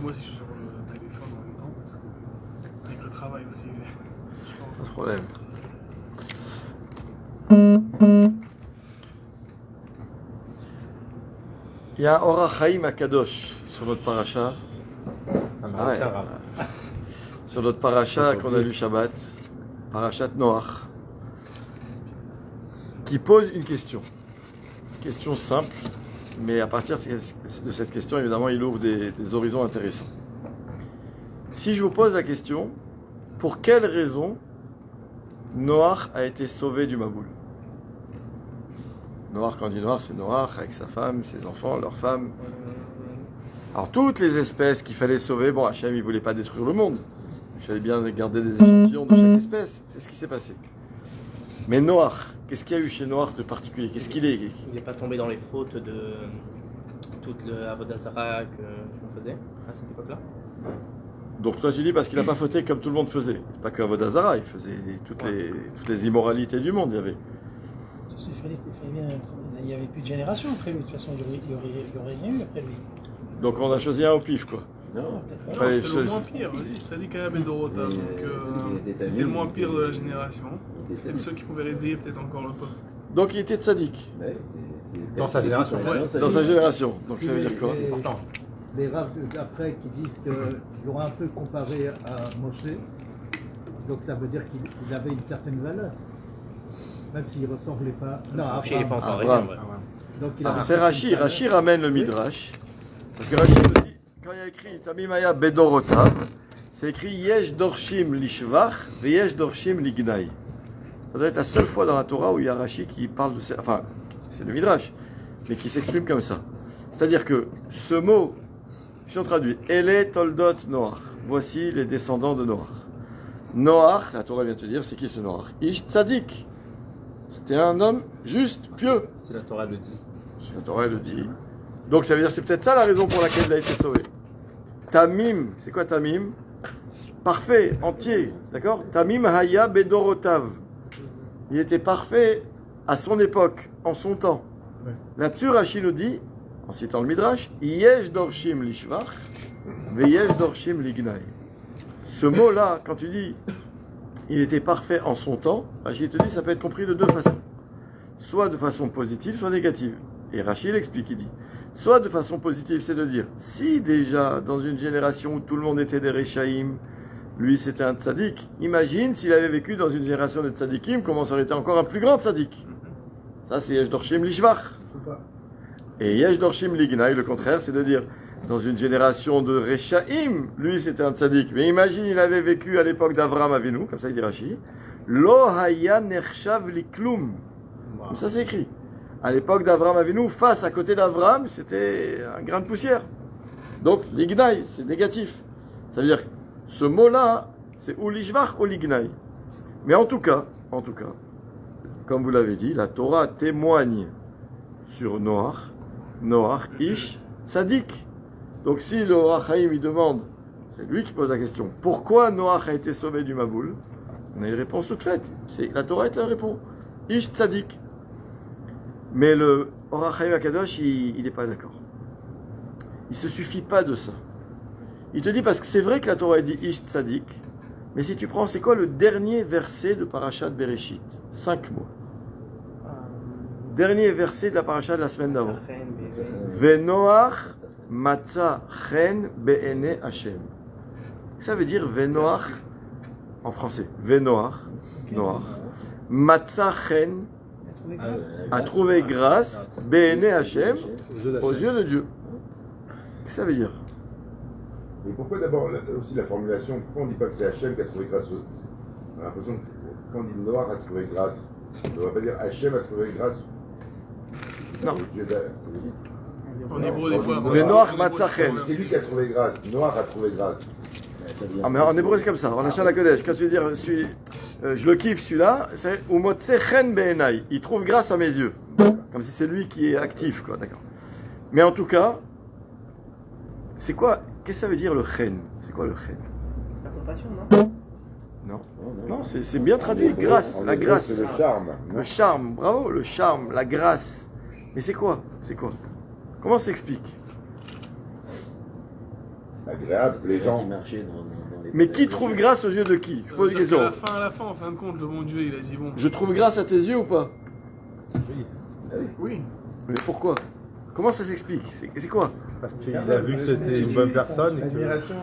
moi si je suis sur le téléphone en même temps, parce que avec le travail aussi, je pense. Pas de problème. Il y a un Orach Chaim à Kadosh sur notre paracha. Ouais. Sur notre paracha qu'on a lu Shabbat, parachat Noach, qui pose une question simple, mais à partir de cette question, évidemment, il ouvre des horizons intéressants. Si je vous pose la question, pour quelle raison Noach a été sauvé du Maboul? Noach, quand on dit Noach, c'est Noach avec sa femme, ses enfants, leurs femmes. Alors toutes les espèces qu'il fallait sauver, bon, Hachem, il ne voulait pas détruire le monde. Il fallait bien garder des échantillons de chaque espèce. C'est ce qui s'est passé. Mais Noach, qu'est-ce qu'il y a eu chez Noach de particulier? Qu'est-ce qu'il est? Il n'est pas tombé dans les fautes de toute l'Avodah Zarah qu'on faisait à cette époque-là. Donc toi tu dis parce qu'il n'a pas fauté comme tout le monde faisait. C'est pas que Avodah Zarah, il faisait toutes les immoralités du monde, il y avait. Il n'y avait plus de génération après lui, de toute façon il y aurait rien eu après lui. Donc on a choisi un au pif quoi. Non, peut-être Non, c'était le moins pire. Ça dit qu'Ayab Dorota, donc c'était le moins pire de la génération. C'était le seul qui pouvait réveiller peut-être encore le peuple. Donc il était tzaddik. Dans sa génération. Ouais. Dans sa génération. Donc ça veut dire quoi? Les raves d'après qui disent qu'ils l'ont un peu comparé à Moshe, donc ça veut dire qu'il avait une certaine valeur, même s'il ne ressemblait pas. Non, Moshe, il n'est pas encore arrivé. Abraham. Ouais. Donc il avait C'est Rashi. Rashi ramène le Midrash. Parce que Rashi nous dit, quand il y a écrit Tamimaya Bedorotav, c'est écrit Yesh Dorshim Lishvach ve Yesh Dorshim Lignai. Ça doit être la seule fois dans la Torah où il y a Rashi qui parle de ça. Enfin, c'est le Midrash, mais qui s'exprime comme ça. C'est-à-dire que ce mot, si on traduit, Ele Toldot Noach, voici les descendants de Noach. Noach, la Torah vient te dire, c'est qui ce Noach? Ish Tzadik. C'était un homme juste, pieux. Si la Torah le dit. Si la Torah le dit. Donc ça veut dire c'est peut-être ça la raison pour laquelle il a été sauvé. Tamim, c'est quoi Tamim? Parfait, entier, d'accord? Tamim Haya Bedorotav. Il était parfait à son époque, en son temps. Là-dessus, Rashi nous dit, en citant le Midrash, Yesh Dorshim Lishvach, ve Yesh Dorshim Lignai. Ce mot-là, quand tu dis il était parfait en son temps, Rashi te dit ça peut être compris de deux façons. Soit de façon positive, soit négative. Et Rashi l'explique, il dit soit de façon positive, c'est de dire si déjà dans une génération où tout le monde était des Rechaïm, lui c'était un tzaddik, imagine s'il avait vécu dans une génération de tzaddikim, comment ça aurait été encore un plus grand tzaddik. Ça c'est Yesh Dorshim Lishvach. Et Yesh Dorshim Lignai, le contraire, c'est de dire dans une génération de Rechaïm, lui c'était un tzaddik. Mais imagine il avait vécu à l'époque d'Avram Avinu, comme ça il dit Rashi, Lo haya nershav liklum. Comme ça c'est écrit. À l'époque d'Avram Avinu, face à côté d'Avram, c'était un grain de poussière. Donc l'Ignai, c'est négatif. Ça veut dire que ce mot-là, c'est ou l'Ishvach ou l'Ignai. Mais en tout cas, comme vous l'avez dit, la Torah témoigne sur Noach, Ish, Tzadik. Donc si le Orach Chaim il demande, c'est lui qui pose la question, pourquoi Noach a été sauvé du Maboul? On a une réponse toute faite. La Torah te la répond. Ish, Tzadik. Mais le Orach Chaim Akadosh, il n'est pas d'accord. Il ne se suffit pas de ça. Il te dit, parce que c'est vrai que la Torah dit Ish Tzadik, mais si tu prends, c'est quoi le dernier verset de Parashat Bereshit? 5 mots. Dernier verset de la Parashat de la semaine d'avant. Venoach Matza Chen Be'ene Hashem. Ça veut dire Venoach, en français, Venoach, Noach, Matza Chen, a trouvé grâce, Be'ene Hashem, aux yeux de Dieu. Qu'est-ce que ça veut dire? Mais pourquoi d'abord aussi la formulation, pourquoi on ne dit pas que c'est Hachem qui a trouvé grâce On a l'impression que quand on dit Noach a trouvé grâce, on ne va pas dire Hachem a trouvé grâce. Non. En hébreu, des fois. Venoach Matzachen. C'est lui qui a trouvé grâce, Noach a trouvé grâce. Ah, mais en hébreu, c'est comme ça. En Hachal HaKodesh, quand tu veux dire je le kiffe celui-là, c'est Umotse Chen Be'enai. Il trouve grâce à mes yeux. Comme si c'est lui qui est actif, quoi, d'accord. Mais en tout cas, c'est quoi? Qu'est-ce que ça veut dire le chen? C'est quoi le chen? La compassion, non? Non, c'est bien traduit. Grâce, la grâce. C'est le charme. Le charme, bravo, le charme, la grâce. Mais c'est quoi? C'est quoi? Comment ça s'explique? agréable, plaisant. Mais qui trouve grâce aux yeux de qui? Je pose une question. À la fin, en fin de compte, le bon Dieu, il a dit bon. Je trouve grâce à tes yeux ou pas? Oui. Mais pourquoi? Comment ça s'explique? C'est quoi? Parce qu'il a vu que c'était une bonne personne et que. Admiration.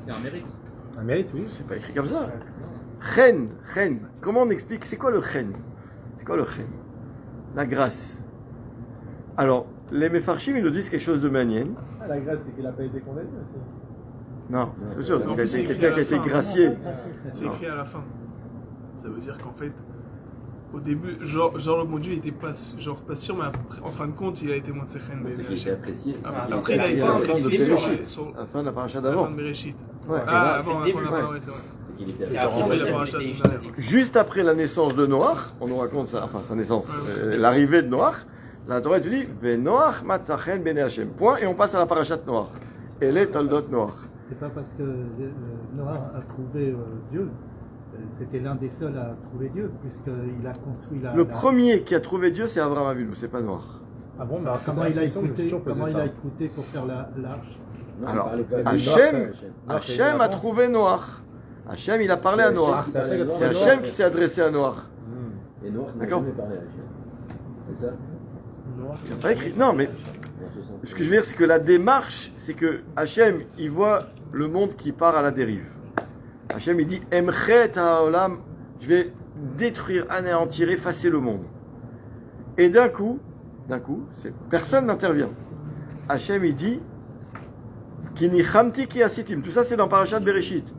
Il y a un mérite. Un mérite, oui. C'est pas écrit comme ça. Chen. Comment on explique? C'est quoi le chen? C'est quoi le chen? La grâce. Alors, les Mefarshim, ils nous disent quelque chose de manière. Ah, la grâce, c'est qu'il n'a pas été condamné aussi. Non, c'est sûr. Non, Il a c'est été écrit quelqu'un à qui a la été fin. gracié. C'est écrit à la fin. Ça veut dire qu'en fait, au début, genre le bon Dieu, il était pas sûr, mais après, en fin de compte, il a été moins tsechen. Il était apprécié. Après, il a été à la fin de apprécié Bereshit. sur À la fin de la paracha la fin d'avant. de Bereshit. Ouais. Ah, avant c'est le la début. fin, ouais, c'est vrai. C'est qu'il était C'est apprécié. après la qu'il paracha, était c'est échoué. derrière. Juste après la naissance de Noach, on nous raconte ça, enfin sa naissance, l'arrivée de Noach, la Torah te dit Venoach matzachen bene Hashem. Point, et on passe à la paracha de Noach. Elle est Toldot Noach. C'est pas parce que Noah a trouvé Dieu, c'était l'un des seuls à trouver Dieu, puisqu'il a construit Le premier qui a trouvé Dieu, c'est Abraham Avinu, c'est pas Noach. Ah bon, mais alors, Comment c'est il a la question, je me suis écouté, toujours posé ça. pour faire l'arche? Non, Alors, il parlait pas de Hachem, Noach. Hachem a trouvé Noach. Hachem, il a parlé à Noach. c'est Hachem qui a C'est trouvé Hachem Noach. qui s'est adressé à Noach. Et Noach n'a D'accord. jamais parlé à Hachem. C'est ça? Il n'a pas écrit. Non, mais Dans ce sens. ce que je veux dire, c'est que la démarche, c'est que Hachem, il voit le monde qui part à la dérive. Hachem, il dit Emchet ha'olam, je vais détruire, anéantir, effacer le monde. Et d'un coup, personne n'intervient. Hachem, il dit Kini chamti ki asitim. Tout ça, c'est dans Parashat Bereshit.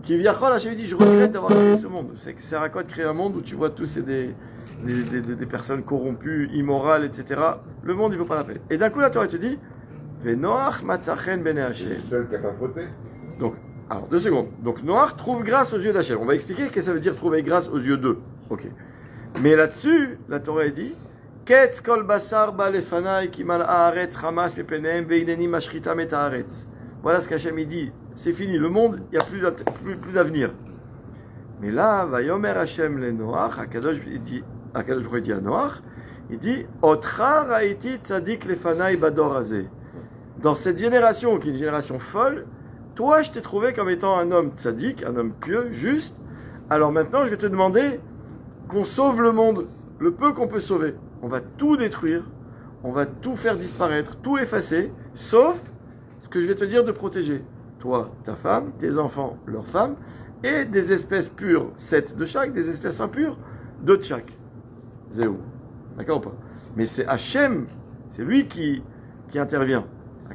Qui viachol, Hachem, il dit je regrette d'avoir créé ce monde. C'est à quoi de créer un monde où tu vois tous ces des personnes corrompues, immorales, etc. Le monde, il ne vaut pas la peine. Et d'un coup, la Torah te dit Venoach matzachen bene C'est Hashem. le seul qui n'a pas fauté. Donc, alors, 2 secondes. Donc, Noach trouve grâce aux yeux d'Hachem. On va expliquer ce que ça veut dire trouver grâce aux yeux d'eux. Ok. Mais là-dessus, la Torah dit Ketz kol basar ba lefanai kimal haaretz chamas mepenehem veineni mashritam et haaretz. Voilà ce qu'Hachem il dit. C'est fini. Le monde, il n'y a plus d'avenir. Mais là, va yomer Hachem le Noach. Akadosh dit à Noach, il dit Otra raiti tzadik lefanai bador hazeh. Dans cette génération, qui est une génération folle, toi, je t'ai trouvé comme étant un homme tzaddik, un homme pieux, juste. Alors maintenant, je vais te demander qu'on sauve le monde, le peu qu'on peut sauver. On va tout détruire, on va tout faire disparaître, tout effacer, sauf ce que je vais te dire de protéger. Toi, ta femme, tes enfants, leurs femmes, et des espèces pures, 7 de chaque, des espèces impures, 2 de chaque. Zéro. D'accord ou pas? Mais c'est Hachem, c'est lui qui intervient.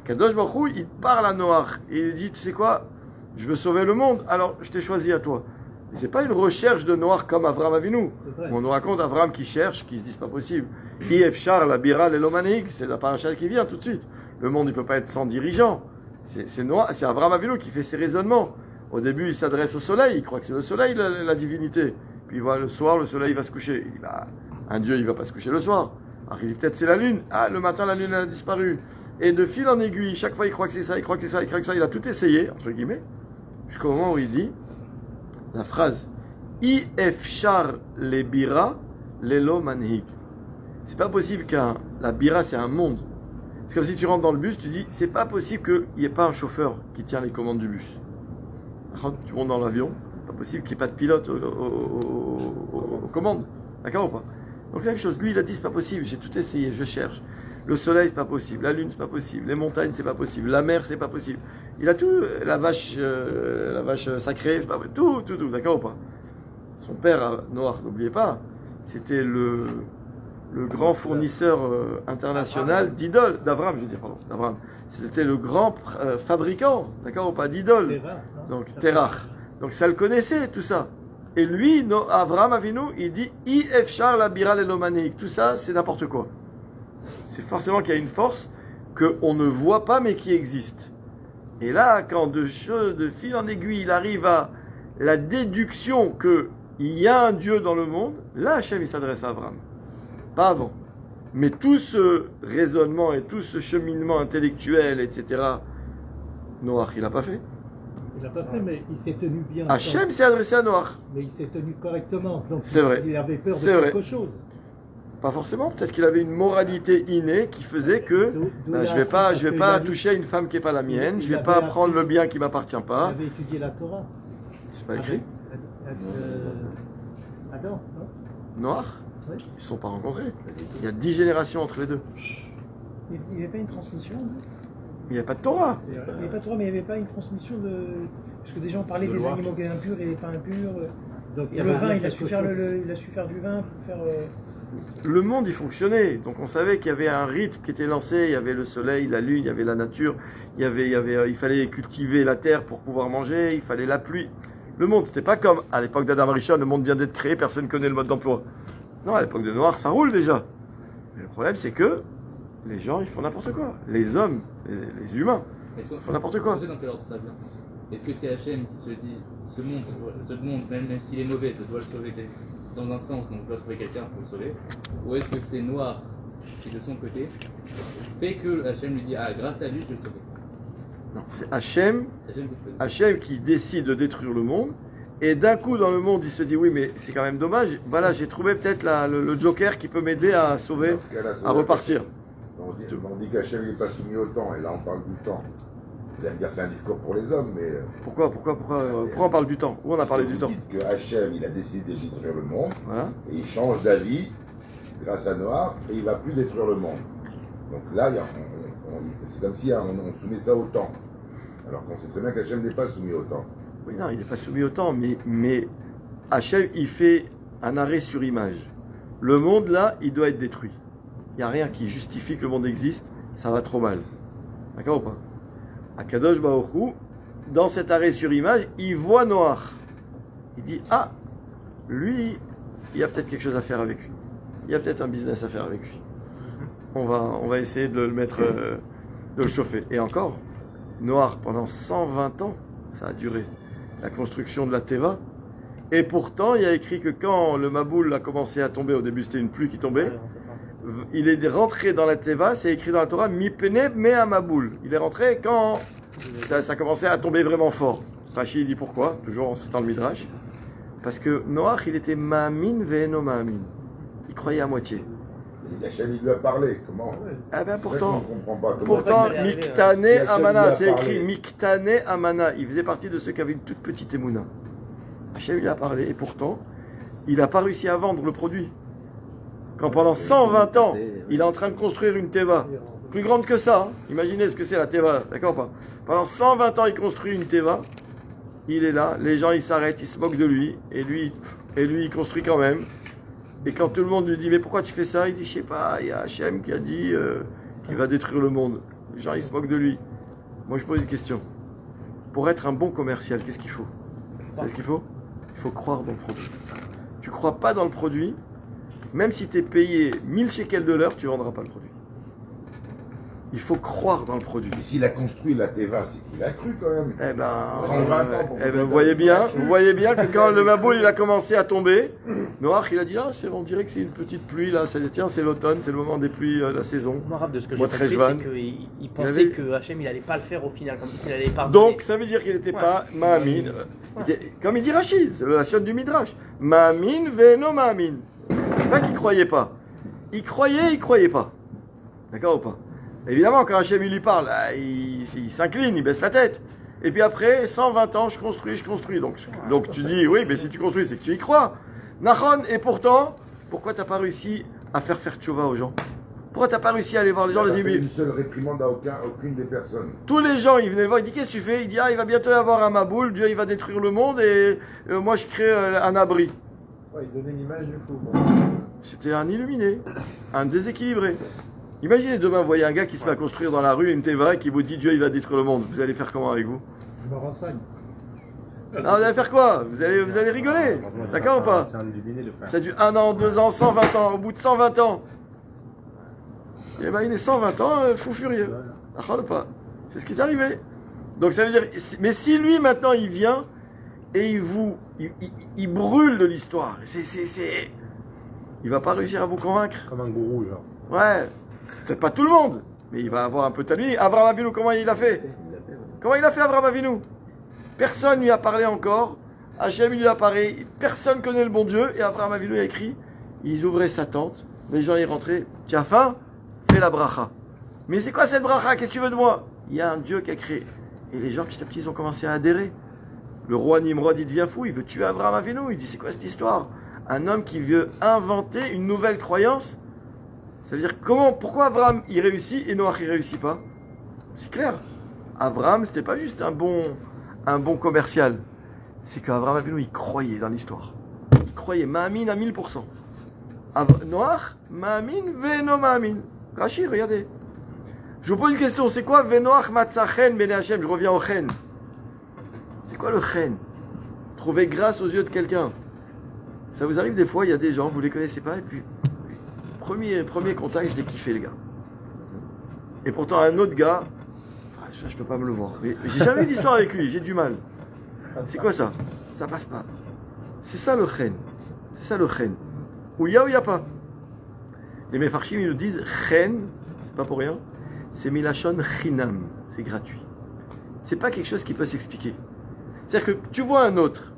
Kadosh Baruch Hu, il parle à Noach et il dit, tu sais quoi, je veux sauver le monde, alors je t'ai choisi à toi. Et c'est pas une recherche de Noach comme Avraham Avinu. On nous raconte Avraham qui cherche, qui se dit c'est pas possible. Ifshar, la bira, l'elomanik, c'est la paracha qui vient tout de suite. Le monde ne peut pas être sans dirigeant. C'est Avraham Avinu qui fait ses raisonnements. Au début, il s'adresse au soleil, il croit que c'est le soleil la divinité. Puis il voit le soir, le soleil va se coucher. Il dit, bah, un dieu, il va pas se coucher le soir. Alors il dit peut-être c'est la lune. Ah, le matin, la lune elle a disparu. Et de fil en aiguille, chaque fois il croit que c'est ça, il croit que c'est ça, il croit que ça, il a tout essayé, entre guillemets, jusqu'au moment où il dit la phrase Ifshar le bira lelo manhig. C'est pas possible la bira c'est un monde. C'est comme si tu rentres dans le bus, tu dis c'est pas possible qu'il n'y ait pas un chauffeur qui tient les commandes du bus. Tu montes dans l'avion, pas possible qu'il n'y ait pas de pilote aux commandes. D'accord ou pas? Donc la même chose, lui il a dit c'est pas possible, j'ai tout essayé, je cherche. Le soleil, c'est pas possible. La lune, c'est pas possible. Les montagnes, c'est pas possible. La mer, c'est pas possible. Il a tout. La vache sacrée, c'est pas tout, d'accord ou pas? Son père, Noach, n'oubliez pas, c'était le grand fournisseur international d'idoles, d'Abraham, je veux dire, pardon, d'Abraham. C'était le grand fabricant, d'accord ou pas, d'idoles. Donc, Terach. Donc, ça le connaissait, tout ça. Et lui, Abraham Avinu, il dit Ifshar la bira lelomanik. Tout ça, c'est n'importe quoi. C'est forcément qu'il y a une force qu'on ne voit pas mais qui existe. Et là, quand de fil en aiguille, il arrive à la déduction qu'il y a un Dieu dans le monde, là, Hachem, il s'adresse à Abraham. Pas avant. Mais tout ce raisonnement et tout ce cheminement intellectuel, etc., Noach, il n'a pas fait. Il n'a pas fait, mais il s'est tenu bien. Hachem s'est adressé à Noach. Mais il s'est tenu correctement. Donc C'est vrai. il avait peur de C'est vrai. quelque chose. Pas forcément. Peut-être qu'il avait une moralité innée qui faisait que D'où ben, la- je vais pas parce qu'il a vu- toucher une femme qui n'est pas la mienne, il je vais avait pas appris- prendre le bien qui m'appartient Il pas. avait étudié la Torah. C'est pas écrit. Adam, non Noir. Oui. Ils ne sont pas rencontrés. Il y a 10 générations entre les deux. Il n'y avait pas une transmission non Il n'y a pas de Torah. Il n'y avait pas de Torah, mais il n'y avait pas une transmission de. Parce que des gens parlaient De des loi. animaux impurs et pas impurs. Donc Le vin, il a su quelque faire chose. il a su faire du vin pour faire. Le monde, il fonctionnait. Donc on savait qu'il y avait un rythme qui était lancé. Il y avait le soleil, la lune, il y avait la nature. Il fallait cultiver la terre pour pouvoir manger. Il fallait la pluie. Le monde, c'était pas comme à l'époque d'Adam Rishon, le monde vient d'être créé, personne ne connaît le mode d'emploi. Non, à l'époque de Noir, ça roule déjà. Mais le problème, c'est que les gens, ils font n'importe quoi. Les hommes, les humains, Est-ce qu'on- ils font n'importe quoi. Je sais dans quel ordre ça vient. Est-ce que c'est Hachem qui se dit ce monde même s'il est mauvais, je dois le sauver dans un sens, donc je dois trouver quelqu'un pour le sauver? Ou est-ce que c'est Noir qui, de son côté, fait que Hachem lui dit ah, grâce à lui, je vais le sauver? Non, c'est Hachem, C'est Hachem qui le fait. Hachem qui décide de détruire le monde. Et d'un coup, dans le monde, il se dit oui, mais c'est quand même dommage. Voilà, j'ai trouvé peut-être le joker qui peut m'aider à sauver, Dans ce cas-là, ça à doit- repartir. On dit qu'Hachem n'est pas soumis au temps, et là on parle du temps. Vous allez me dire c'est un discours pour les hommes, mais Pourquoi on parle du temps? Où on a parlé du vous temps? dites que Hachem il a décidé de détruire le monde, Voilà. et il change d'avis grâce à Noir, et il ne va plus détruire le monde. Donc là, c'est comme si on soumet ça au temps. Alors qu'on sait très bien qu'Hachem n'est pas soumis au temps. Oui, non, il n'est pas soumis au temps, mais Hachem, il fait un arrêt sur image. Le monde, là, il doit être détruit. Il n'y a rien qui justifie que le monde existe, ça va trop mal. D'accord ou pas? Akadosh Baruch Hu, dans cet arrêt sur image, il voit Noir. Il dit, ah, lui, il y a peut-être quelque chose à faire avec lui. Il y a peut-être un business à faire avec lui. On va essayer de le mettre, de le chauffer. Et encore, Noir, pendant 120 ans, ça a duré. La construction de la Teva. Et pourtant, il y a écrit que quand le Maboul a commencé à tomber, au début c'était une pluie qui tombait, il est rentré dans la Teva, c'est écrit dans la Torah, Mipene Mea Maboul. Il est rentré quand ça commençait à tomber vraiment fort. Rashi dit pourquoi, toujours en citant le Midrash. Parce que Noach, il était Ma'amin ve'eno Ma'amin. Il croyait à moitié. Et Hachem il lui a parlé, comment? Eh bien C'est pourtant, vrai qu'on ne comprend pas comment. pourtant, ça allait arriver, Miktane Si Hachem Amana, lui a c'est parlé. écrit Miktane Amana. Il faisait partie de ceux qui avaient une toute petite émouna. Hachem lui a parlé et pourtant, il n'a pas réussi à vendre le produit. Quand pendant 120 ans, il est en train de construire une Teva, plus grande que ça, hein. Imaginez ce que c'est la Teva, d'accord pas? Pendant 120 ans, il construit une Teva, il est là, les gens ils s'arrêtent, ils se moquent de lui, et lui il construit quand même. Et quand tout le monde lui dit mais pourquoi tu fais ça, il dit je sais pas, il y a Hachem qui a dit qu'il va détruire le monde. Les gens ils se moquent de lui. Moi je pose une question. Pour être un bon commercial, qu'est-ce qu'il faut? Vous savez ce qu'il faut? Il faut croire dans le produit. Tu crois pas dans le produit, même si tu es payé 1000 shekels de l'heure, tu ne vendras pas le produit. Il faut croire dans le produit. Mais s'il a construit la Teva, c'est qu'il a cru quand même. Eh ben, 120 ans pour vous voyez bien que quand le Maboul il a commencé à tomber, Noach il a dit ah, on dirait que c'est une petite pluie là, tiens c'est l'automne, c'est le moment des pluies, la saison. Moi, Rav, de ce que j'ai Moi, compris, Treshvan. c'est qu'il Il pensait avait- que Hachem il allait pas le faire au final, comme si il allait pas. Donc ça veut dire qu'il n'était pas Ma'amin. Comme il dit Rachid, c'est la chaîne du Midrash. Ma'amin ve'eno Ma'amin. C'est pas qu'il croyait pas. Il croyait pas. D'accord ou pas? Évidemment, quand Hachem il lui parle, là, il s'incline, il baisse la tête. Et puis après, 120 ans, je construis. Donc tu dis, oui, mais si tu construis, c'est que tu y crois. Nachon, et pourtant, pourquoi t'as pas réussi à faire tchouva aux gens? Pourquoi t'as pas réussi à aller voir les gens, Il a les pas fait amis? une seule réprimande à aucune des personnes. Tous les gens, ils venaient le voir, ils disent qu'est-ce que tu fais? Il dit ah, il va bientôt y avoir un Maboul, Dieu il va détruire le monde et moi je crée un abri. Ouais, il donnait l'image du fou. C'était un illuminé, un déséquilibré. Imaginez demain, vous voyez un gars qui se met à construire dans la rue une Teva et qui vous dit Dieu il va détruire le monde. Vous allez faire comment avec vous? Je me renseigne. Ah, vous allez faire quoi? Vous allez rigoler. D'accord ou pas? C'est un illuminé, le frère. Ça dure 1 an, 2 ans, 120 ans. Au bout de 120 ans, eh ben, il est 120 ans, fou furieux. Ah, ou pas? C'est ce qui est arrivé. Donc ça veut dire, mais si lui maintenant il vient et il brûle de l'histoire, il va pas réussir à vous convaincre. Comme un gourou, genre. Ouais, peut-être pas tout le monde, mais il va avoir un peu de lui. Abraham Avinu, comment il a fait? Comment il a fait Abraham Avinu? Personne lui a parlé encore. Hachem lui a parlé. Personne connaît le bon Dieu. Et Abraham Avinu a écrit. Ils ouvraient sa tente. les gens y rentraient. Tu as faim? Fais la bracha. Mais c'est quoi cette bracha? Qu'est-ce que tu veux de moi? Il y a un Dieu qui a créé. Et les gens, petit à petit, ils ont commencé à adhérer. Le roi Nimrod, il devient fou, il veut tuer Abraham Avinu. Il dit, c'est quoi cette histoire? Un homme qui veut inventer une nouvelle croyance. Ça veut dire, pourquoi Abraham, il réussit et Noach, il réussit pas? C'est clair. Abraham, c'était pas juste un bon commercial. C'est qu'Abraham Avinu, il croyait dans l'histoire. Il croyait, ma'amin à 1000%. Noach, ma'amin, veno ma'amin. Rashi, regardez. Je vous pose une question, c'est quoi Venoach matzachen bene Hashem? Je reviens au chen. C'est quoi le chen? Trouver grâce aux yeux de quelqu'un. Ça vous arrive des fois, il y a des gens, vous les connaissez pas, et puis premier contact, je l'ai kiffé, les gars. Et pourtant, un autre gars, je peux pas me le voir. Mais j'ai jamais eu d'histoire avec lui, j'ai du mal. C'est quoi ça? Ça passe pas. C'est ça le chen. C'est ça le chen. Ou il y a pas. Les mefarshim, ils nous disent chen, c'est pas pour rien. C'est milachon chinam, c'est gratuit. C'est pas quelque chose qui peut s'expliquer. C'est-à-dire que tu vois un autre,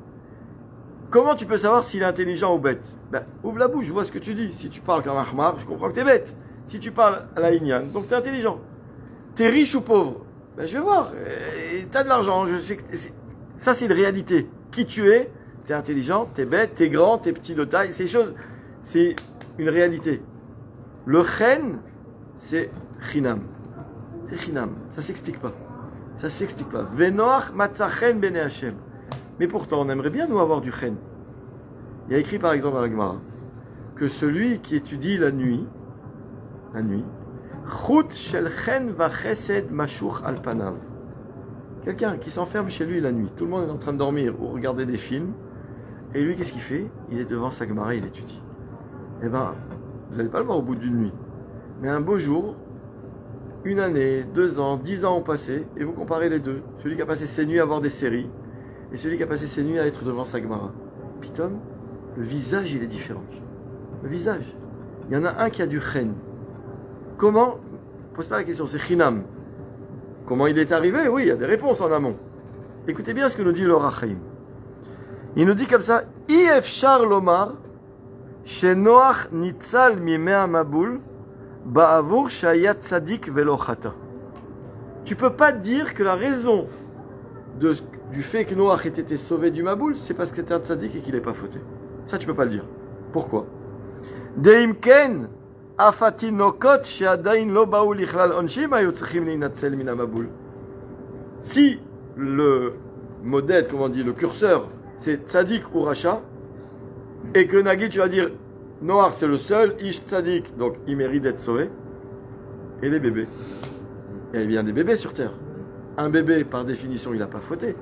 comment tu peux savoir s'il est intelligent ou bête? Ouvre la bouche, je vois ce que tu dis. Si tu parles comme un Ahmar, je comprends que tu es bête. Si tu parles à la Inyan, donc tu es intelligent. Tu es riche ou pauvre? Je vais voir. Tu as de l'argent, je sais que ça c'est une réalité. Qui tu es intelligent, tu es bête, tu es grand, tu es petit de taille, ces choses, c'est une réalité. Le chen, c'est chinam. C'est chinam, ça s'explique pas. Ça s'explique pas. Venoach matzachen bene Hashem. Mais pourtant, on aimerait bien nous avoir du chen. Il y a écrit par exemple dans la Gemara que celui qui étudie la nuit, chut shel chen va chesed mashuch al panav. Quelqu'un qui s'enferme chez lui la nuit, tout le monde est en train de dormir ou regarder des films, et lui qu'est-ce qu'il fait? Il est devant sa Gemara, il étudie. Eh bien, vous n'allez pas le voir au bout d'une nuit. Mais un beau jour, une année, 2 ans, 10 ans ont passé, et vous comparez les deux. Celui qui a passé ses nuits à voir des séries, et celui qui a passé ses nuits à être devant sa Gemara. Pitom, le visage, il est différent. Le visage. Il y en a un qui a du chen. Comment? Pose pas la question, c'est chinam. Comment il est arrivé? Oui, il y a des réponses en amont. Écoutez bien ce que nous dit le Rachaim. Il nous dit comme ça, Ifshar lomar, Shenoach nitzal mimea mabul, ba'avur shayat tzadik velo chata. Tu peux pas dire que la raison du fait que Noach ait été sauvé du Maboul, c'est parce que c'était un tzaddik et qu'il n'est pas fauté. Ça, tu peux pas le dire. Pourquoi? Deimken afatinokot she'adain lo ba'u lichlal onshim hayu tzrichim leinatzel min hamaboul. Si le modèle, comment on dit, le curseur, c'est tzaddik ou racha, et que Nagui, tu vas dire Noach, c'est le seul ish tzaddik, donc il mérite d'être sauvé, et les bébés. Il y a bien des bébés sur terre. Un bébé, par définition, il n'a pas fauté.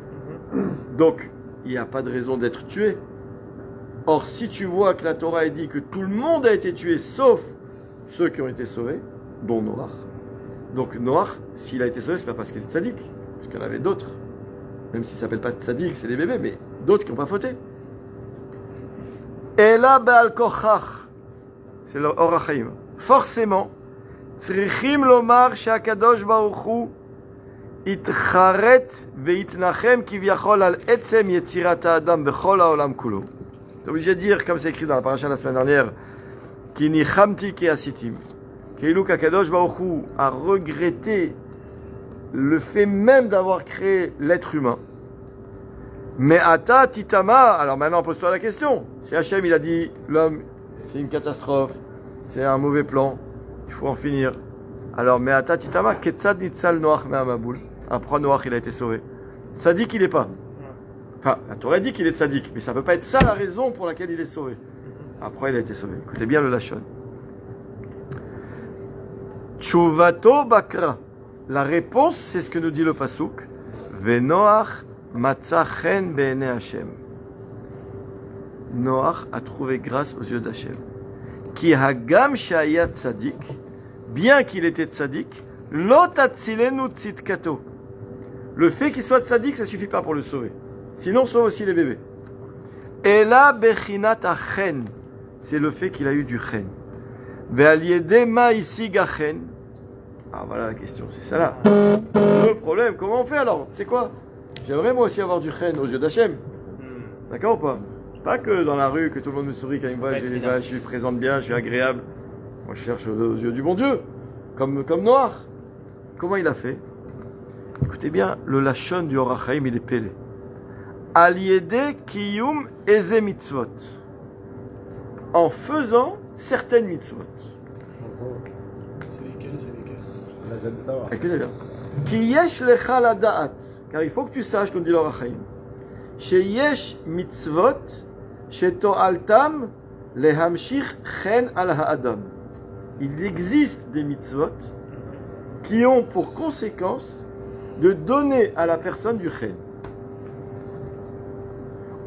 Donc, il n'y a pas de raison d'être tué. Or, si tu vois que la Torah a dit que tout le monde a été tué, sauf ceux qui ont été sauvés, dont Noach. Donc, Noach, s'il a été sauvé, ce n'est pas parce qu'il est tzaddik, parce qu'il y en avait d'autres. Même s'il ne s'appelle pas tzaddik, c'est des bébés, mais d'autres qui n'ont pas fauté. Ela be'al kochach, c'est le Or HaChaim. Forcément, tzrichim lomar she'akadosh baruch hu itcharet ve'itnachem kivyachol al etzem yetzirat ha'adam bechol ha'olam kulo. Tu es obligé de dire, comme c'est écrit dans la paracha de la semaine dernière, ki nichamti ki asitim. Keilou qu'Akadosh baruch hu a regretté le fait même d'avoir créé l'être humain. Mais ata titama, alors maintenant pose-toi la question. Si Hachem il a dit l'homme c'est une catastrophe, c'est un mauvais plan, il faut en finir. Alors mais ata titama ketzad nitzal Noach me'amaboul. Après Noach il a été sauvé. Tzadik il est pas. Enfin, la Torah dit qu'il est tzadik, mais ça peut pas être ça la raison pour laquelle il est sauvé. Après il a été sauvé. Écoutez bien le lachon. Tshuvato bakra. La réponse c'est ce que nous dit le pasuk. Venoach Matzachen be'ene Hashem. Noach a trouvé grâce aux yeux d'Hachem. Ki hagam shaya tzadik, bien qu'il était tzadik, lo tatzilenu tzidkato. Le fait qu'il soit tzadik, ça suffit pas pour le sauver. Sinon, sauve aussi les bébés. Ela bechinat achen, c'est le fait qu'il a eu du chen. Ve'al yedei ma isig achen. Ah voilà la question, c'est ça là. Le problème, comment on fait alors? C'est quoi? J'aimerais moi aussi avoir du chen aux yeux d'Hachem. D'accord ou pas? Pas que dans la rue, que tout le monde me sourit quand il me voit, je lui présente bien, je suis agréable. Moi, je cherche aux yeux du bon Dieu, comme Noir. Comment il a fait? Écoutez bien, le Lachon du Or HaChaim, il est pélé. Al yede kiyum eze mitzvot. En faisant certaines mitzvot. C'est lesquels? On a déjà de savoir. Écoutez bien. Ki yesh lecha lada'at. Car il faut que tu saches, nous dit l'Or HaChaim. She yesh mitzvot, she to'altam lehamshich chen al ha'adam. Il existe des mitzvot qui ont pour conséquence de donner à la personne du chen.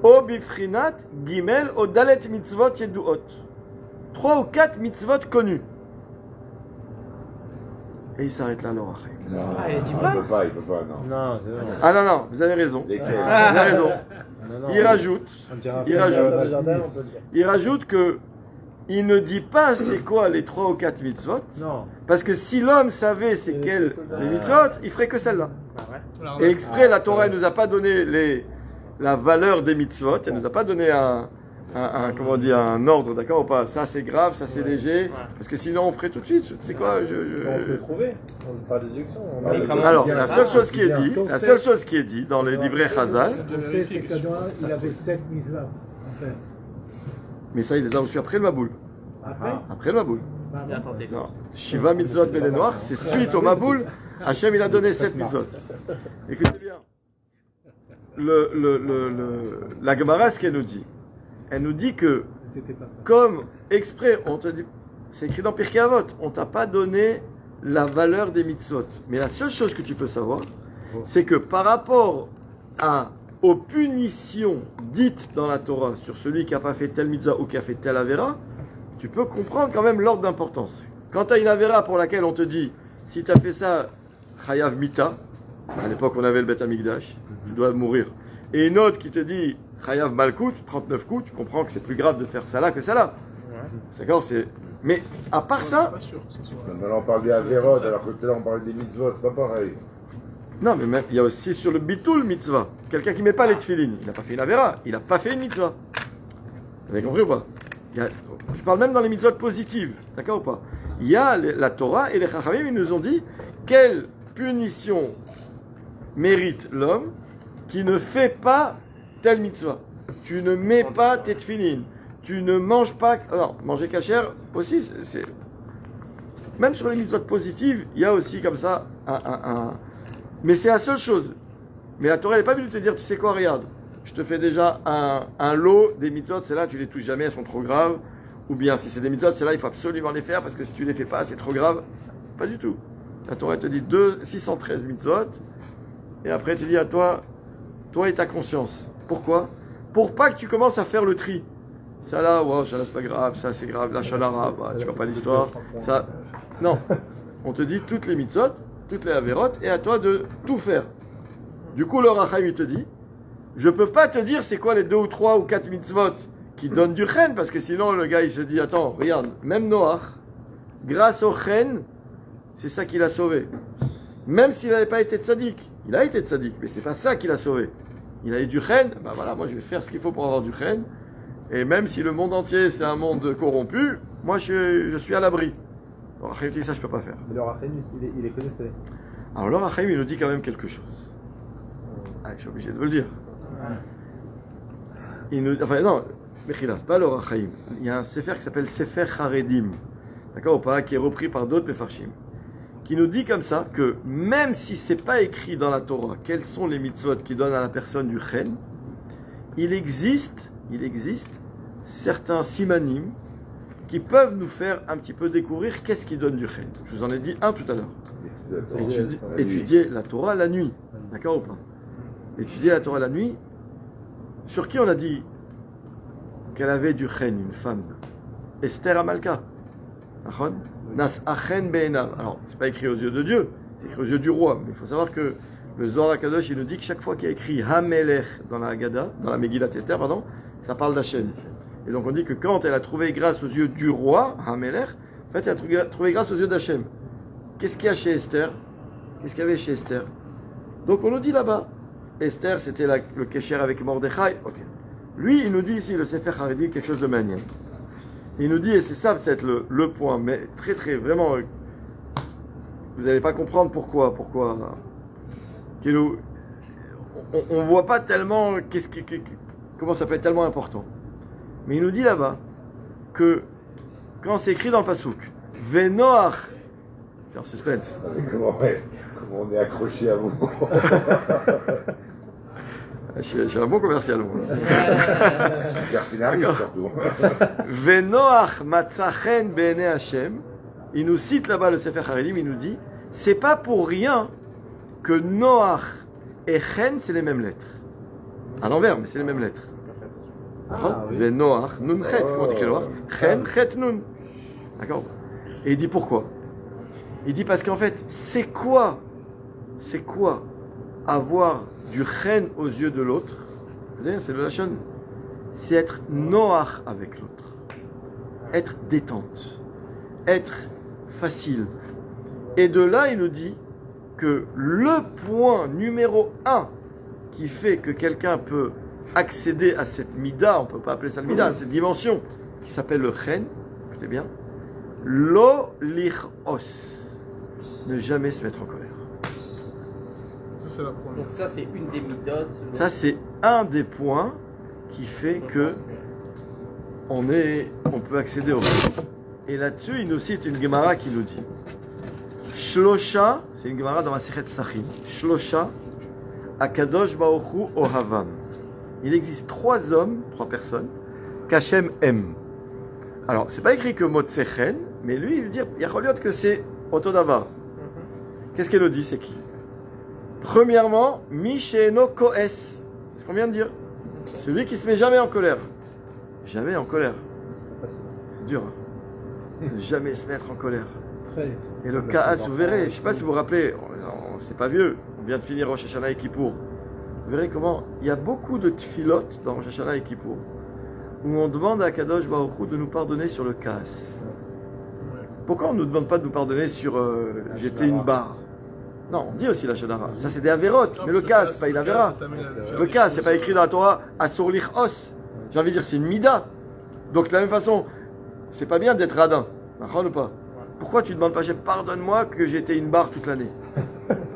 O bifrinat gimel o dalet mitzvot yeduot. 3 ou 4 mitzvot connus. Et il s'arrête là, l'Or HaChaim. Non, Ah, il dit il pas peut pas, il peut pas, non. Non, c'est vrai. Ah non, vous avez raison. Lesquels Vous avez raison. Non, non, Il rajoute, on dira il pas rajoute. dans le Jardin, on peut dire. il rajoute que il ne dit pas c'est quoi les 3 ou 4 mitzvot, Non. parce que si l'homme savait c'est quelles les mitzvot, il ferait que celle-là. Alors, Et exprès, la Torah ne nous a pas donné la valeur des mitzvot, elle nous a pas donné comment on dit, un ordre, d'accord ou pas? Ça c'est grave, ça c'est léger, parce que sinon on ferait tout de suite. C'est quoi On peut trouver. On peut pas de déduction. Alors, la seule chose qui est dit dans les livrets Chazal, Ce qu'on sait, c'est qu'Adam, il avait 7 mitzvahs à faire. mais ça il les a reçus après le Maboul. Après, Après le Maboul. Bien tenté. Non. Shiva mitzvot Bélé Noir, c'est suite au Maboul. Hachem il a donné 7 mitzvot. Écoutez bien. La Gemara, ce qu'elle nous dit, elle nous dit que, c'était pas ça. comme exprès, on te dit, c'est écrit dans Pirkei Avot, on t'a pas donné la valeur des mitzvot. Mais la seule chose que tu peux savoir, c'est que par rapport aux punitions dites dans la Torah sur celui qui n'a pas fait telle mitzvah ou qui a fait telle avéra, tu peux comprendre quand même l'ordre d'importance. Quand tu as une avéra pour laquelle on te dit, si tu as fait ça, chayav mita, à l'époque on avait le Bet Amikdash, tu dois mourir. Et une autre qui te dit, chayav malkout, 39 coups, tu comprends que c'est plus grave de faire ça là que ça là. D'accord, c'est... Mais à part je suis ça, pas sûr que ce soit. Maintenant, on parle des Avérod, alors que tout à l'heure, on parlait des mitzvot, c'est pas pareil. non mais même, il y a aussi sur le bitul mitzvah, quelqu'un qui met pas les tefilines, il n'a pas fait une avéra, il n'a pas fait une mitzvah. Vous avez compris ou pas? Je parle même dans les mitzvot positives, d'accord ou pas? Il y a la Torah et les Chachamim, ils nous ont dit quelle punition mérite l'homme qui ne fait pas telle mitzvah. Tu ne mets pas tes tefilines, tu ne manges pas... Alors, manger cachère aussi, c'est... Même sur les mitzvot positives, il y a aussi comme ça Mais c'est la seule chose. Mais la Torah n'est pas venue te dire, tu sais quoi, regarde, je te fais déjà un lot des mitzvot, c'est là, tu les touches jamais, elles sont trop graves. Ou bien, si c'est des mitzvot, c'est là, il faut absolument les faire, parce que si tu les fais pas, c'est trop grave. Pas du tout. La Torah te dit 613 mitzvot, et après tu dis à toi et ta conscience. Pourquoi? Pour pas que tu commences à faire le tri. Ça là, wow, ça là c'est pas grave, ça c'est grave, la shalara, bah, tu vois pas l'histoire. Ça, non. On te dit toutes les mitzvot, toutes les avérotes, et à toi de tout faire. Du coup, le Rachaim, il te dit, je peux pas te dire c'est quoi les 2 ou 3 ou 4 mitzvot qui donnent du chen, parce que sinon le gars il se dit, attends, regarde, même Noach, grâce au chen, c'est ça qui l'a sauvé. Même s'il n'avait pas été tzaddik, il a été tzaddik, mais c'est pas ça qui l'a sauvé. Il a eu du chen, ben voilà, moi je vais faire ce qu'il faut pour avoir du chen, et même si le monde entier c'est un monde corrompu, moi je suis à l'abri. Alors Rachaim dit ça je peux pas faire. Mais le Rachem, il est connaissait. Alors le Rachaim il nous dit quand même quelque chose. Ah, je suis obligé de vous le dire. Il nous, enfin non, Mechila, c'est pas le Rachaim. Il y a un sefer qui s'appelle Sefer Haredim, d'accord ou pas, qui est repris par d'autres Mefarshim, qui nous dit comme ça que même si c'est pas écrit dans la Torah quels sont les mitzvot qui donnent à la personne du chen, il existe certains simanim qui peuvent nous faire un petit peu découvrir qu'est-ce qui donne du chen. Je vous en ai dit un tout à l'heure. Étudier la Torah la nuit, d'accord ou pas? Étudier la Torah la nuit. Sur qui on a dit qu'elle avait du chen, une femme? Esther Amalka. Nas achen be'enav. Alors, c'est pas écrit aux yeux de Dieu, c'est écrit aux yeux du roi. Mais il faut savoir que le Zohar HaKadosh, il nous dit que chaque fois qu'il y a écrit Hamelech dans la Haggadah, dans la Megillat Esther, pardon, ça parle d'Hachem. Et donc on dit que quand elle a trouvé grâce aux yeux du roi, Hamelech, en fait, elle a trouvé grâce aux yeux d'Hachem. Qu'est-ce qu'il y a chez Esther? Qu'est-ce qu'il y avait chez Esther? Donc on nous dit là-bas, Esther, c'était le Kesher avec Mordechai. Okay. Lui, il nous dit ici, le Sefer Haredim, quelque chose de manière. Il nous dit, et c'est ça peut-être le point, mais très très vraiment, vous n'allez pas comprendre pourquoi. On voit pas tellement comment ça peut être tellement important. Mais il nous dit là-bas que quand c'est écrit dans le pasouk, Venoach, c'est un suspense. Ah, mais comment on est accroché à vous? Je suis un bon commercial, moi. Super scénariste surtout. Venoach matzachen be'enei Hashem. Il nous cite là-bas le Sefer Haredim, il nous dit, c'est pas pour rien que Noach et Chen, c'est les mêmes lettres. À l'envers, mais c'est les mêmes lettres. Ah, oui. Venoach, nun chet, comment on dit Noach? Chen, chet, nun. D'accord? Et il dit pourquoi? Il dit parce qu'en fait, c'est quoi avoir du chen aux yeux de l'autre? C'est le lachon. C'est être noach avec l'autre. Être détente. Être facile. Et de là, il nous dit que le point numéro 1 qui fait que quelqu'un peut accéder à cette mida, on ne peut pas appeler ça le mida, à cette dimension qui s'appelle le chen, écoutez bien, lo lichos. Ne jamais se mettre en colère. Ça, c'est la première. Donc ça, c'est une des midotes. Ça, c'est un des points qui fait que on peut accéder au rêve. Et là-dessus, il nous cite une Gemara qui nous dit Shlosha, c'est une Gemara dans la Sechet Sachim, Shlosha, Akadosh Baruchu Ohavam. Il existe 3 hommes, 3 personnes, qu'Hachem aime. Alors, c'est pas écrit que Motsechen, mais lui, il veut dire, il y a que c'est Otodavar. Qu'est-ce qu'elle nous dit, c'est qui? Premièrement, Misheno Koes. C'est ce qu'on vient de dire. Celui qui se met jamais en colère. Jamais en colère. C'est dur. Hein. Ne jamais se mettre en colère. Très. Et le Kaas, vous verrez, je ne sais pas si vous vous rappelez, c'est pas vieux, on vient de finir Rosh Hashanah et Kippour. Vous verrez comment il y a beaucoup de tfilot dans Rosh Hashanah et Kippour où on demande à Kadosh Baruch Hu de nous pardonner sur le Kaas. Pourquoi on ne nous demande pas de nous pardonner sur j'étais une barre? Non, on dit aussi la Shonara. Ça c'est des Averot, mais le Kaas, c'est pas une Avera. Le Kaas, c'est pas écrit dans la Torah Asur Lichos. J'ai envie de dire, c'est une Mida. Donc de la même façon, c'est pas bien d'être radin. D'accord ou pas? Pourquoi tu ne demandes pas, pardonne-moi que j'étais une barre toute l'année?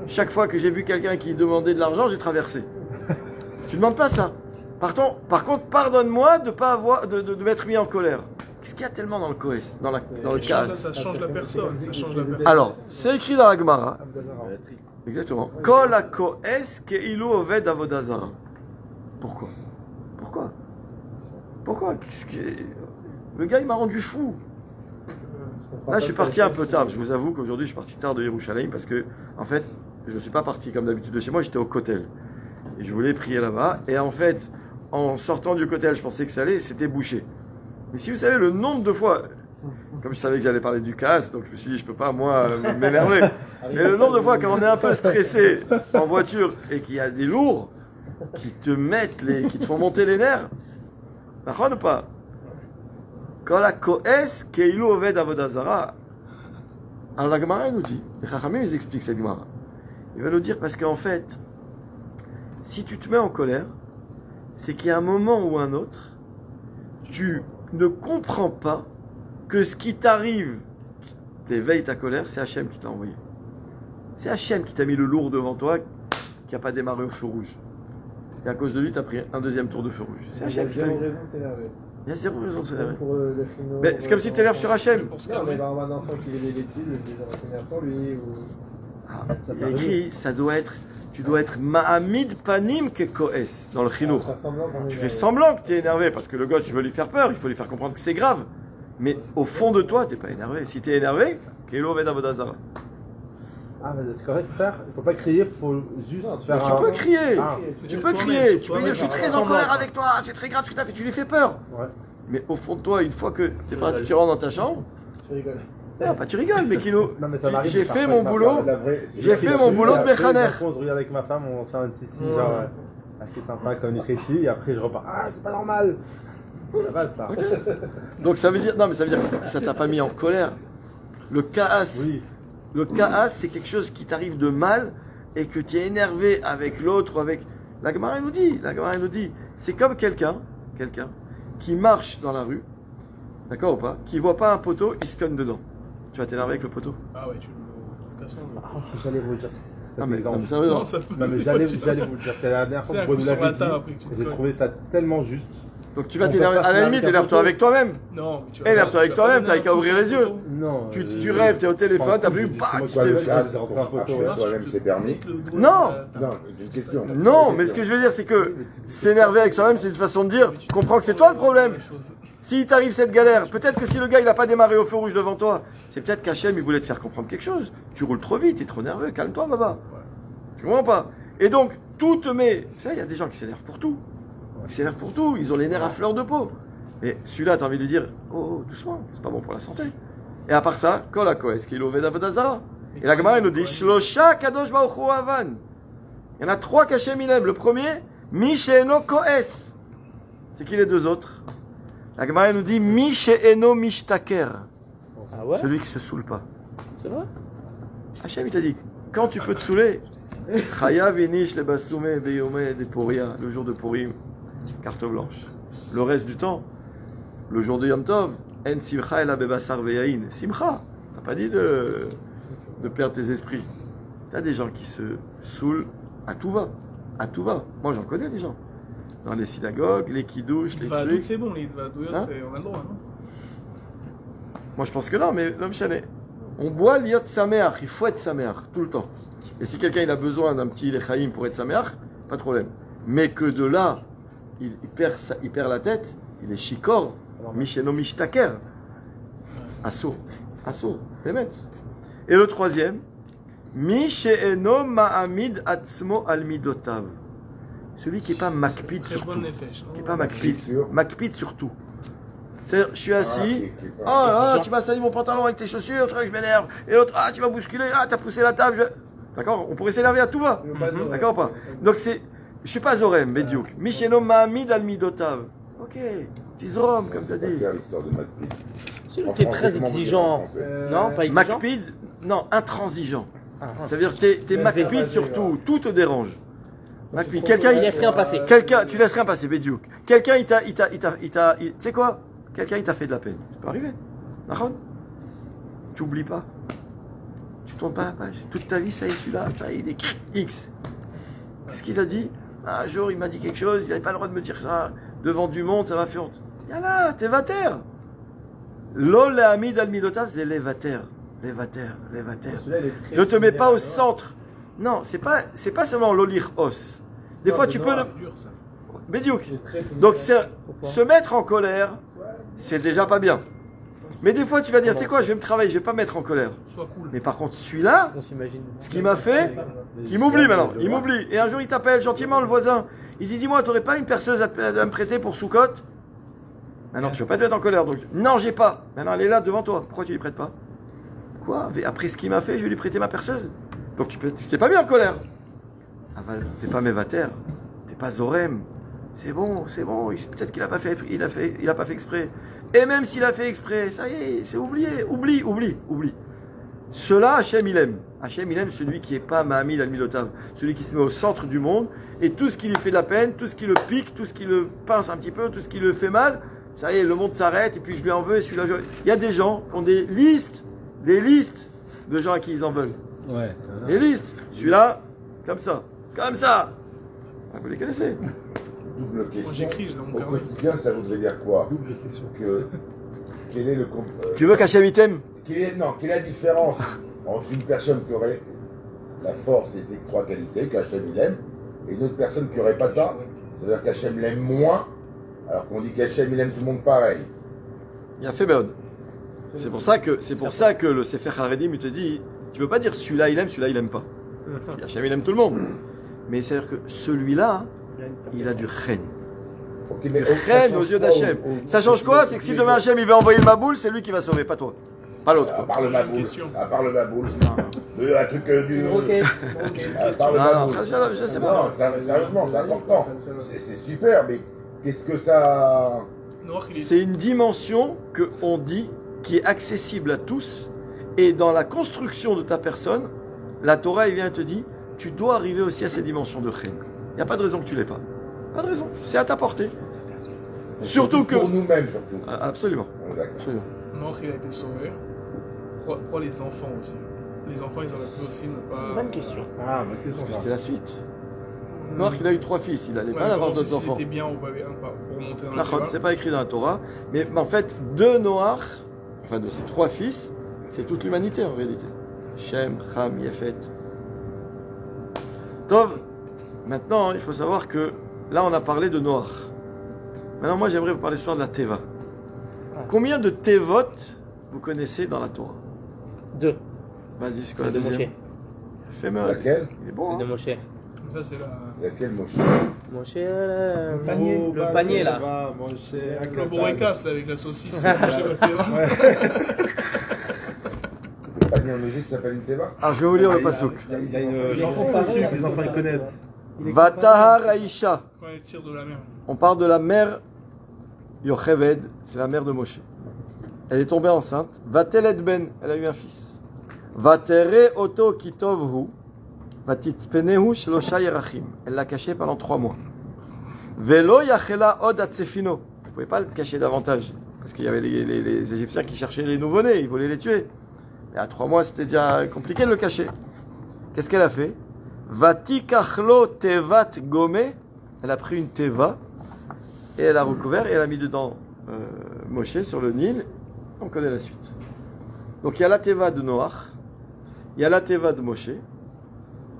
Chaque fois que j'ai vu quelqu'un qui demandait de l'argent, j'ai traversé. Tu ne demandes pas ça. Par contre, pardonne-moi de pas avoir, de m'être mis en colère. Qu'est-ce qu'il y a tellement dans le Koès, dans le Kaas? Ça change la personne. Ça change la personne. Alors, c'est écrit dans la Gemara. Exactement. Kol ha-koes keilu oved avodah zara. Pourquoi? Le gars, il m'a rendu fou. Là, je suis parti un peu tard. Je vous avoue qu'aujourd'hui, je suis parti tard de Yerushalayim parce que, en fait, je ne suis pas parti comme d'habitude de chez moi. J'étais au Kotel. Et je voulais prier là-bas. Et en fait, en sortant du Kotel, je pensais que ça allait, c'était bouché. Mais si vous savez le nombre de fois, comme je savais que j'allais parler du casse, donc je me suis dit, je peux pas, moi, m'énerver. Mais le nombre de fois, quand on est un peu stressé en voiture et qu'il y a des lourds qui te mettent qui te font monter les nerfs, d'accord ou pas? Quand la koes keilu oved avodah zara. Alors la Gemara nous dit, les Chachamim ils expliquent cette Gemara. Il va nous dire parce qu'en fait, si tu te mets en colère, c'est qu'il y a un moment ou un autre, tu ne comprends pas que ce qui t'arrive, qui t'éveille ta colère, c'est Hachem qui t'a envoyé. C'est Hachem qui t'a mis le lourd devant toi, qui n'a pas démarré au feu rouge. Et à cause de lui, tu as pris un deuxième tour de feu rouge. C'est Hachem qui t'a mis. Il y a 0 raison de s'énerver. Mais c'est comme si tu t'énerves sur Hachem. Non, mais dans un enfant qui fait des bêtises, je s'énerve sur lui. Il y a écrit, tu dois être Ma'amid Panim ke Koes dans le chino. Tu fais semblant que tu es énervé parce que le gosse, tu veux lui faire peur, il faut lui faire comprendre que c'est grave. Mais au fond de toi, tu n'es pas énervé. Si tu es énervé, Kelo Veda Vodazara. Ah, mais c'est correct de faire. Il faut pas crier, il faut juste faire Tu peux crier. Tu peux crier. Tu peux dire, je suis toi-même, très en colère avec toi, c'est très grave ce que tu as fait, tu lui fais peur. Ouais. Mais au fond de toi, une fois que tu es parti, tu rentres dans ta chambre. Je rigole. Non, pas tu rigoles, mais Kilo. Non, mais ça m'arrive J'ai de fait faire mon ça avec ma boulot. femme. J'ai fait mon boulot de mécaner. On se regarde avec ma femme, on se fait un petit signe, genre, c'est sympa quand on écrit dessus, et après je repars. Ah, c'est pas normal. C'est la base, ça. Donc ça veut dire, non, mais ça veut dire que ça t'a pas mis en colère. Le kaas, Oui. le kaas, c'est quelque chose qui t'arrive de mal et que tu es énervé avec l'autre, avec. La Gemara nous dit, c'est comme quelqu'un qui marche dans la rue d'accord ou pas, qui voit pas un poteau, il se cogne dedans. Tu vas t'énerver avec le poteau. Ah ouais, tu le cassant. J'allais vous dire cet Ah, mais exemple. sérieusement. Non, ça peut. Non, mais j'allais vous le dire. Parce que la dernière C'est fois, un vous coup sur l'avez la dit, table après que tu te j'ai cognes. trouvé ça tellement juste. Donc tu vas On peut t'énerver. pas À la se limite, laver énerve-toi d'un avec toi-même. Non, mais tu vas Énerve-toi avec tu vas toi-même, pas t'as qu'à donner un ouvrir coup les sur yeux. le poteau. Non. Tu rêves, t'es au téléphone, t'as vu, C'est bah, moi tu qui Toi, fais le le te- gaz, rentrer un pour poteau, marcher ouais. soi-même, c'est permis. Non. Non, j'ai une question. Non, mais ce que je veux dire, c'est que s'énerver avec soi-même, c'est une façon de dire, comprends que c'est toi le problème. S'il t'arrive cette galère, peut-être que si le gars il a pas démarré au feu rouge devant toi, c'est peut-être qu'Hachem il voulait te faire comprendre quelque chose. Tu roules trop vite, t'es trop nerveux, calme-toi, baba. Tu comprends pas? Et donc, tout te met. Vous savez, il y a des gens qui s'énervent pour tout. Ils s'énervent pour tout, ils ont les nerfs à fleur de peau. Et celui-là, t'as envie de lui dire, oh, doucement, c'est pas bon pour la santé. Et à part ça, Kol HaKohes, qu'il oved avodazara. Et la Gemara elle nous dit, Shlosha kadosh baruch hu avan. Il y en a 3 qu'Hachem il aime. Le premier, Mi she'eno koes. C'est qui les 2 autres? La Gemara elle nous dit, Mi she'eno mishtaker. Ah ouais? Celui qui se saoule pas. C'est vrai? Hachem il t'a dit, quand tu peux te saouler, Chayav inish le basoume beyome de Poria, le jour de Purim, carte blanche. Le reste du temps, le jour de Yom Tov, en simcha ela bebasar veyain. Simcha, t'as pas dit de perdre tes esprits. T'as des gens qui se saoulent à tout va. À tout va. Moi j'en connais des gens. Dans les synagogues, les kidouches, les Bah, trucs. c'est bon, les Vadouyot, Hein on a le droit, non? Moi je pense que non, mais l'homme chané. On boit liot sameach, il faut être sameach tout le temps. Et si quelqu'un il a besoin d'un petit lechaïm pour être sameach, pas de problème. Mais que de là, il perd la tête, il est shikor, micheno mishtaker. Assour, les mettre. Et le troisième, Misheeno ma'amid atzmo al midotav. Celui qui n'est pas makpid Très sur bonne tout. nefesh. Qui n'est pas makpid. Sur- Makpid sur tout. C'est-à-dire, je suis assis. qui est Oh pas- là là, tu m'as sali mon pantalon avec tes chaussures, je m'énerve. Et l'autre, ah, tu m'as bousculé, ah, t'as poussé la table. D'accord? On pourrait s'énerver à tout va. D'accord ou pas? Donc c'est. Je suis pas Zorem, Bediouk. Misheno Mahamid al Midotav. Ok, Tizrom, comme t'as C'est pas dit. clair, l'histoire de Macpid. Celui En qui est français, très comment vous dites en exigeant. français Non, pas exigeant. Macpid, non, intransigeant. Ah, Ça veut dire que t'es Macpid sur tout, tout te dérange. Macpid, quelqu'un Il laisse rien passer. Quelqu'un, tu laisses rien passer, Bediouk. Quelqu'un, tu sais quoi? Quelqu'un, il t'a fait de la peine. Ça peut arriver. Nahon? Tu oublies pas. Tu tournes pas la page. Toute ta vie, ça y est, celui-là, il est X. Qu'est-ce qu'il a dit? Un jour, il m'a dit quelque chose, il n'avait pas le droit de me dire ça. Devant du monde, ça m'a fait honte. Yallah, t'es vater. Lol amid al midotav, c'est les vater. Les vater. Ne te mets pas au centre. Non, c'est pas seulement l'olir os. Des fois, tu peux. Dur, ça. Bédiouk. Donc, se mettre en colère, c'est déjà pas bien. Mais des fois, tu vas dire, tu sais quoi, je vais me travailler, je vais pas me mettre en colère. Sois cool. Mais par contre, celui-là, On s'imagine. ce qu'il m'a fait, il m'oublie maintenant, il m'oublie. Et un jour, il t'appelle gentiment, le voisin. Il dit, dis-moi, t'aurais pas une perceuse à me prêter pour Soukot? Maintenant, tu vas pas te mettre en colère. Donc, non, j'ai pas. Maintenant, elle est là devant toi. Pourquoi tu lui prêtes pas? Quoi? Mais après ce qu'il m'a fait, je vais lui prêter ma perceuse. Donc, tu t'es pas mis en colère. Ah, bah, t'es pas mévater. T'es pas Zorem. C'est bon. Peut-être qu'il a pas fait, il a pas fait exprès. Et même s'il a fait exprès, ça y est, c'est oublié. Oublie. Cela, Hachem il aime. Hachem il aime celui qui est pas Mahamid al Midotav, celui qui se met au centre du monde et tout ce qui lui fait de la peine, tout ce qui le pique, tout ce qui le pince un petit peu, tout ce qui le fait mal, ça y est, le monde s'arrête et puis je lui en veux et celui-là. Il y a des gens qui ont des listes de gens à qui ils en veulent. Ouais. Des listes. Celui-là, comme ça. Ah, vous les connaissez. Double Moi, question. j'écris, j'ai dans mon Au carnet. quotidien, ça voudrait dire quoi? Double question. Quel est le Tu veux qu'Hachem il t'aime? quelle est la différence entre une personne qui aurait la force et ses 3 qualités qu'Hachem il aime et une autre personne qui n'aurait pas ça? Ça veut dire qu'Hachem l'aime moins alors qu'on dit qu'Hachem il aime tout le monde pareil. Il a fait Béod. C'est pour ça que le Sefer Haredim il te dit, tu veux pas dire celui-là il aime pas. Hachem il aime tout le monde. Mais c'est-à-dire que celui-là, il a du chen. Ok, mais Du ça chen change aux yeux quoi d'Hachem. Ça change quoi? C'est que si demain Hachem il veut envoyer le Maboul, c'est lui qui va sauver, pas toi. Pas l'autre. À part le Maboul. Question. À part le Maboul. Un truc du. À part le Non, Maboul. je sais pas. Non, sérieusement, c'est important. C'est super, mais qu'est-ce que ça. Noir, il est. C'est une dimension que on dit qui est accessible à tous. Et dans la construction de ta personne, la Torah il vient et te dit, tu dois arriver aussi à ces dimensions de chen. Il n'y a pas de raison que tu l'aies pas. Pas de raison. C'est à ta portée. Surtout que... Pour nous-mêmes, surtout. Ah, absolument. D'accord. absolument. Noach, il a été sauvé. Pourquoi les enfants aussi? Les enfants, ils auraient pu aussi ne pas. C'est une bonne question. Ah, bonne Parce question. que ça. c'était la suite. Noach, il a eu 3 fils, il n'allait Ouais, pas avoir voir si d'autres enfants. C'était bien ou pas bien pour monter dans Nachon, le c'est pas écrit dans la Torah, mais en fait, de Noach, enfin de ses 3 fils, c'est toute l'humanité en réalité. Shem, Ham, Yafet. Tov, maintenant il faut savoir que là on a parlé de Noach. Maintenant moi j'aimerais vous parler ce soir de la Teva. Combien de Tevot vous connaissez dans la Torah? 2. Vas-y, c'est quoi C'est la de Moshe. deuxième? Fais-moi. Laquelle? Il est bon. C'est de Hein. Moshe. Ça, c'est la. Laquelle, mon Moshe, le panier. le panier là. Le bourrekas, là, avec la saucisse. Je sais pas, Le panier en logique s'appelle une teva? Alors je vais vous lire le pasouk. Il a une chanson comparé dessus avec que les enfants ils connaissent. Vatahar Aisha. quand elle tire de la mer. On parle de la mère Yocheved, c'est la mère de Moshe. Elle est tombée enceinte. Vatelet ben, elle a eu un fils. Vatere oto kitovhu. Vatitzpenehu shlosha yerachim. Elle l'a caché pendant 3 mois. Velo yachela od atsefino. Vous ne pouvez pas le cacher davantage. Parce qu'il y avait les Égyptiens qui cherchaient les nouveau-nés, ils voulaient les tuer. Et à 3 mois, c'était déjà compliqué de le cacher. Qu'est-ce qu'elle a fait? Vatikachlo tevat gome. Elle a pris une teva et elle a recouvert et elle a mis dedans Moshe sur le Nil. On connaît la suite. Donc il y a la teva de Noach, il y a la teva de Moshe,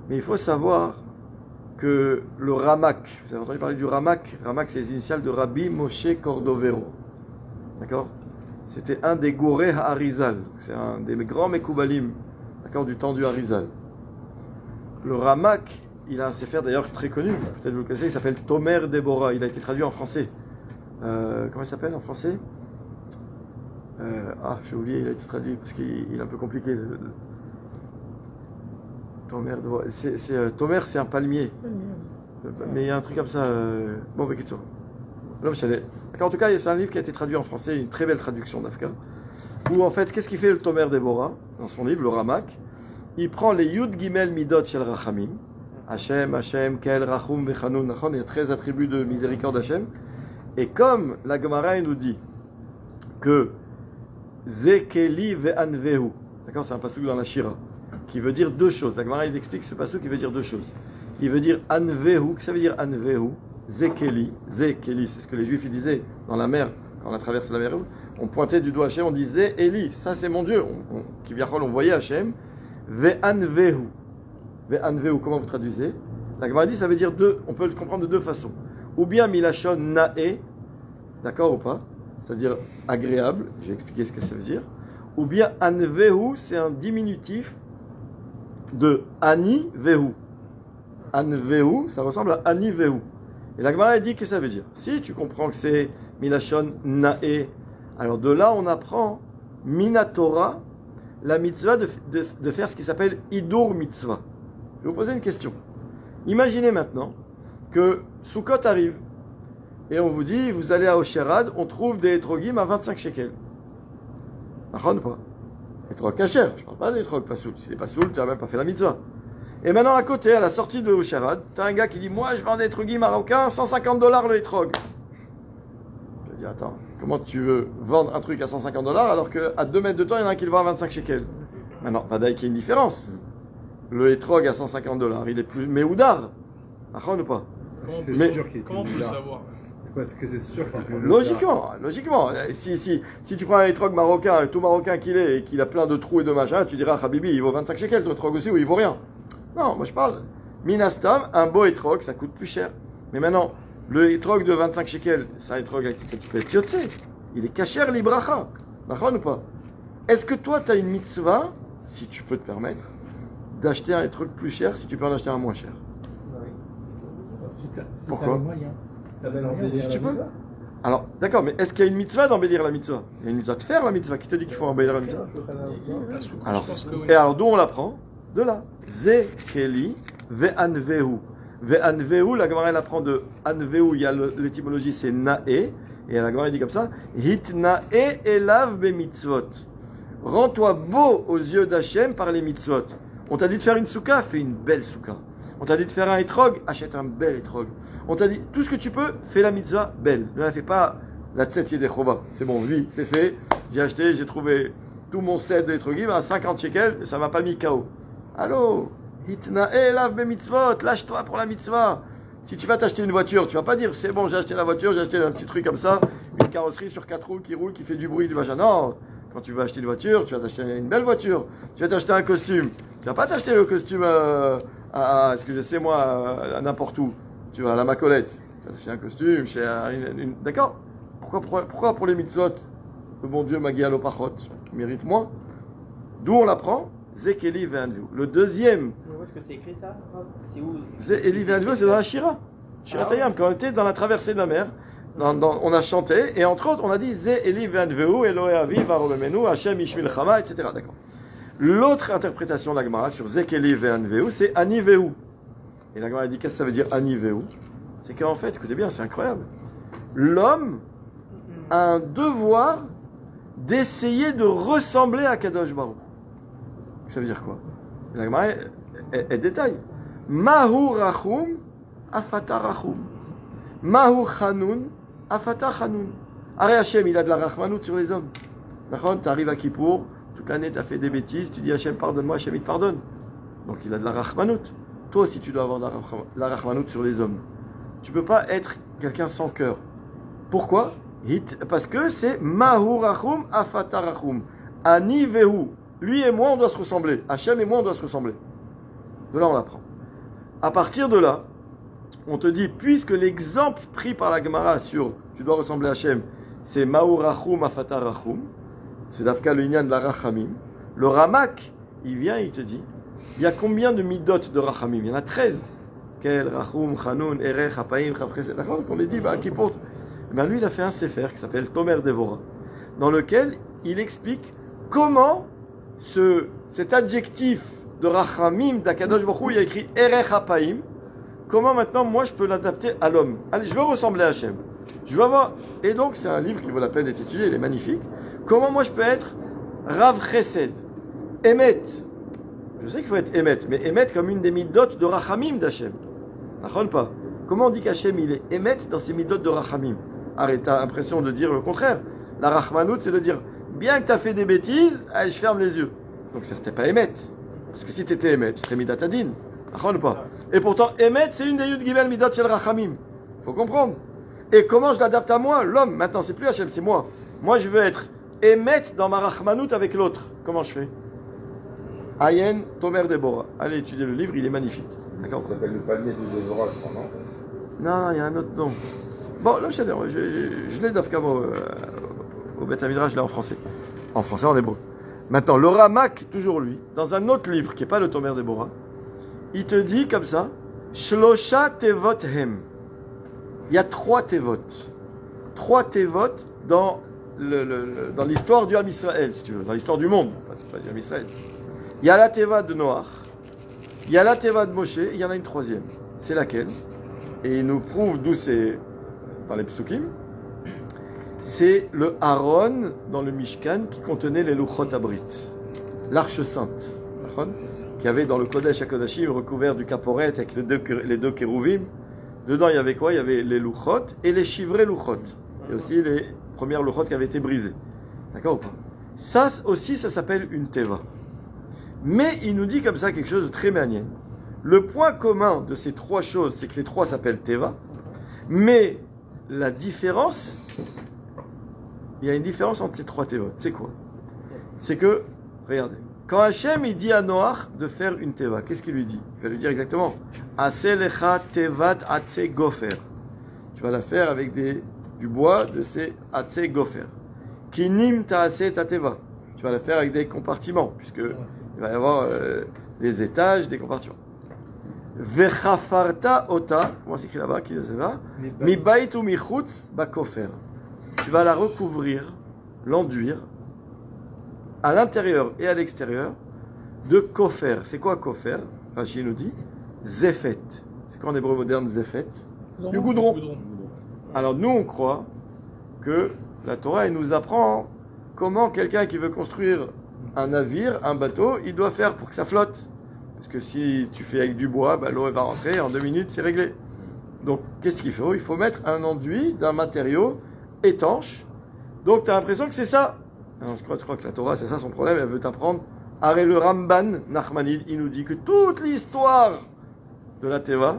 mais il faut savoir que le Ramak, vous avez entendu parler du Ramak? Ramak, c'est les initiales de Rabbi Moshe Cordovero. D'accord? C'était un des Goré Harizal, c'est un des grands Mekoubalim, d'accord, du temps du Harizal. Le Ramak, il a un sefer d'ailleurs très connu, peut-être vous le connaissez, il s'appelle Tomer Deborah, il a été traduit en français. Comment il s'appelle en français? J'ai oublié, il a été traduit parce qu'il est un peu compliqué. Tomer Deborah, Tomer, c'est un palmier. Mais il y a un truc comme ça. Bon, mais qu'est-ce que c'est? En tout cas, c'est un livre qui a été traduit en français, une très belle traduction d'Afka. Où en fait, qu'est-ce qu'il fait le Tomer Deborah dans son livre, le Ramak? Il prend les Yud Gimel Midot Shel Rachamim. Hashem, Hashem, Kel, Rachum, Bechanun, Nachon, il y a 13 attributs de miséricorde Hashem. Et comme la Gemara nous dit que Zekeli ve'anvehu, d'accord, c'est un pasuk dans la Shira, qui veut dire 2 choses. La Gemara explique ce pasuk qui veut dire 2 choses. Il veut dire anvehu, que ça veut dire anvehu, Zekeli, Zekeli, c'est ce que les Juifs ils disaient dans la mer, quand on a traversé la mer, on pointait du doigt Hashem, on disait Eli, ça c'est mon Dieu, qui on voyait Hashem, ve'anvehu. Ve'anvehu, comment vous traduisez? La Gemara dit ça veut dire 2, on peut le comprendre de 2 façons. Ou bien milachon na'e, d'accord ou pas? C'est-à-dire agréable, j'ai expliqué ce que ça veut dire. Ou bien anvehu, c'est un diminutif de ani vehu. Anvehu, ça ressemble à ani vehu. Et la Gemara dit que ça veut dire. Si tu comprends que c'est milachon na'e, alors de là on apprend minatora, la mitzvah de faire ce qui s'appelle idur mitzvah. Je vais vous poser une question. Imaginez maintenant que Sukkot arrive et on vous dit, vous allez à Osherad, on trouve des etrogim à 25 shekels. Achon ou pas? Etrog kasher, je ne parle pas d'etrog pasoul. Si c'est pasoul, tu n'as même pas fait la mitzvah. Et maintenant à côté, à la sortie de Osherad, tu as un gars qui dit, moi je vends des etrogim marocains, $150 le etrog. Je dis, attends, comment tu veux vendre un truc à $150 alors qu'à 2 mètres de toi, il y en a un qui le vend à 25 shekels? Maintenant, pas qu'il y ait une différence. Le etrog à $150, il est plus méoudar. Achon ou pas? Comment on peut le savoir? Parce que c'est sûr qu'il peut. Logiquement. Si tu prends un etrog marocain, tout marocain qu'il est, et qu'il a plein de trous et de machins, tu diras, Habibi, il vaut 25 shekels, ton etrog aussi, ou il vaut rien. Non, moi je parle. Minastam, un beau etrog, ça coûte plus cher. Mais maintenant, le etrog de 25 shekels, c'est un etrog que tu peux être yotse. Il est kasher libracha. D'accord ou pas? Est-ce que toi, tu as une mitzvah, si tu peux te permettre, d'acheter un etrog plus cher si tu peux en acheter un moins cher? Pourquoi? Si tu peux. Alors, d'accord, mais est-ce qu'il y a une mitzvah d'embellir la mitzvah? Il y a une mitzvah de faire la mitzvah. Qui te dit qu'il faut embellir la mitzvah? Alors, je pense que oui. et alors, d'où on l'apprend? De là. Zekeli ve'anvehu. Ve'anvehu, la Gemara elle apprend de anvehu, il y a l'étymologie c'est na'e. Et la Gemara dit comme ça, hitna'e elav be mitzvot. Rends-toi beau aux yeux d'Hachem par les mitzvot. On t'a dit de faire une souka, fais une belle souka. On t'a dit de faire un etrog, achète un bel etrog. On t'a dit tout ce que tu peux, fais la mitzvah belle. Ne la fais pas la tset yedechova. C'est bon, lui, c'est fait. J'ai acheté, j'ai trouvé tout mon set d'étrogim à 50 shekels, et ça m'a pas mis KO. Allô, hitnae lav be mitzvot, lâche-toi pour la mitzvah. Si tu vas t'acheter une voiture, tu vas pas dire c'est bon, j'ai acheté la voiture, j'ai acheté un petit truc comme ça, une carrosserie sur 4 roues, qui fait du bruit, du machin. Non, quand tu vas acheter une voiture, tu vas t'acheter une belle voiture. Tu vas t'acheter un costume. Tu vas pas t'acheter le costume est-ce que je sais moi, à n'importe où. Tu vas à la Macolette. Tu vas t'acheter un costume chez D'accord. Pourquoi pour les mitzvot, le bon Dieu Magia lo pachot mérite moins? D'où on l'apprend? Zekeli ve'anvu. Le deuxième. Où est-ce que c'est écrit ça? C'est où? Zekeli ve'anvu, c'est dans la Shira. Shira Tayam, quand on était dans la traversée de la mer. On a chanté, et entre autres, on a dit Zekeli ve'anvu, Elohe aviv aromemenu, Hashem ishmil chama, etc. D'accord. L'autre interprétation de la Gemara sur Zekeli ve'anvu, c'est Ani ve'u. Et la Gemara dit qu'est-ce que ça veut dire Ani ve'u? C'est qu'en fait, écoutez bien, c'est incroyable. L'homme a un devoir d'essayer de ressembler à Kadosh Baruch. Ça veut dire quoi? La Gemara, elle détaille. Mahu rachum, afata rachum. Mahu chanun, afata chanun. Aré Hachem, il a de la rachmanout sur les hommes. D'accord? Tu arrives à Kippour, toute l'année tu as fait des bêtises, tu dis Hachem pardonne-moi, Hachem il te pardonne. Donc il a de la rachmanout. Toi aussi tu dois avoir de la rachmanout sur les hommes. Tu peux pas être quelqu'un sans cœur. Pourquoi? Parce que c'est Mahu rachum, afata rachum. Ani vehu. Lui et moi, on doit se ressembler. Hachem et moi, on doit se ressembler. De là, on l'apprend. À partir de là, on te dit, puisque l'exemple pris par la Gemara sur tu dois ressembler à Hachem, c'est Mahu rachum afata rachum, c'est d'Afka le Inyan de la Rachamim. Le Ramak, il vient, il te dit, il y a combien de midot de Rachamim? Il y en a 13. Kel, Rachum, Chanun, Erech, Hapaim, Chavchesed. D'accord? On les dit, qui porte. Ben lui, il a fait un sefer qui s'appelle Tomer Devora, dans lequel il explique comment cet adjectif de Rachamim, d'Akadosh Baruch Hu, il y a écrit Erech Hapaim. Comment maintenant, moi, je peux l'adapter à l'homme? Allez, je veux ressembler à Hachem. Je veux avoir... Et donc, c'est un livre qui vaut la peine d'être étudié, il est magnifique. Comment moi, je peux être Rav Chesed, Emet. Je sais qu'il faut être Emet, mais Emet comme une des midot de Rachamim d'Hachem. N'achon pas. Comment on dit qu'Hachem, il est Emet dans ses midot de Rachamim? Arrête, t'as l'impression de dire le contraire. La Rachmanout, c'est de dire, bien que tu as fait des bêtises, allez, je ferme les yeux. Donc, c'était pas Emet. Parce que si tu étais Emet, tu serais Midat Adin. N'achon pas. Et pourtant, Emet, c'est une des Yud Gimel Midot Shel Rachamim. Faut comprendre. Et comment je l'adapte à moi? L'homme, maintenant, c'est plus Hachem, c'est moi. Moi, je veux être Emet dans ma Rachmanout avec l'autre. Comment je fais? Ayen Tomer Deborah. Allez étudier le livre, il est magnifique. D'accord? Ça s'appelle le palmier de Déborah, je crois, non? Non, il y a un autre nom. Bon, là, je l'ai d'Afka au Beth Amidrash, je l'ai en français. En français, en hébreu. Maintenant, le Ramak, toujours lui, dans un autre livre qui n'est pas le Tomer Deborah, il te dit comme ça, Shlosha Tevot Hem. Il y a 3 Tevot. 3 Tevot dans l'histoire du Ham Israël, si tu veux, dans l'histoire du monde, pas du Ham Israël. Il y a la Teva de Noach, il y a la Teva de Moshe, il y en a une troisième. C'est laquelle? Et il nous prouve d'où c'est dans les Psukim. C'est le Aaron dans le Mishkan qui contenait les Luchot Abrit, l'arche sainte, qui avait dans le Kodesh HaKodashim recouvert du caporet avec les deux kérouvim. Dedans, il y avait quoi? Il y avait les Luchot et les chivrés Luchot. Et aussi les premières Luchot qui avaient été brisées. D'accord ou pas? Ça aussi, ça s'appelle une Teva. Mais il nous dit comme ça quelque chose de très manière. Le point commun de ces 3 choses, c'est que les 3 s'appellent Teva. Mais la différence, il y a une différence entre ces 3 Tevot. C'est quoi? C'est que, regardez, quand Hachem il dit à Noach de faire une Teva, qu'est-ce qu'il lui dit? Il va lui dire exactement Ase lecha tevat atse gofer. Tu vas la faire avec du bois de ces atse gofer. Kinim ta'ase ta Teva. Tu vas la faire avec des compartiments, puisque il va y avoir des étages, des compartiments. Vechafarta ota, comment c'est écrit là-bas? Mi bait ou mi chutz bakofer. Tu vas la recouvrir, l'enduire, à l'intérieur et à l'extérieur, de kofer. C'est quoi kofer? Rashi nous dit zefet. C'est quoi en hébreu moderne zefet? Du goudron. Alors nous on croit que la Torah elle nous apprend comment quelqu'un qui veut construire un navire, un bateau, il doit faire pour que ça flotte. Parce que si tu fais avec du bois, l'eau va rentrer, en 2 minutes c'est réglé. Donc qu'est-ce qu'il faut? Il faut mettre un enduit d'un matériau étanche. Donc tu as l'impression que c'est ça. Alors, je crois que la Torah, c'est ça son problème, elle veut t'apprendre. Arrête le Ramban, Nachmanide, il nous dit que toute l'histoire de la Teva,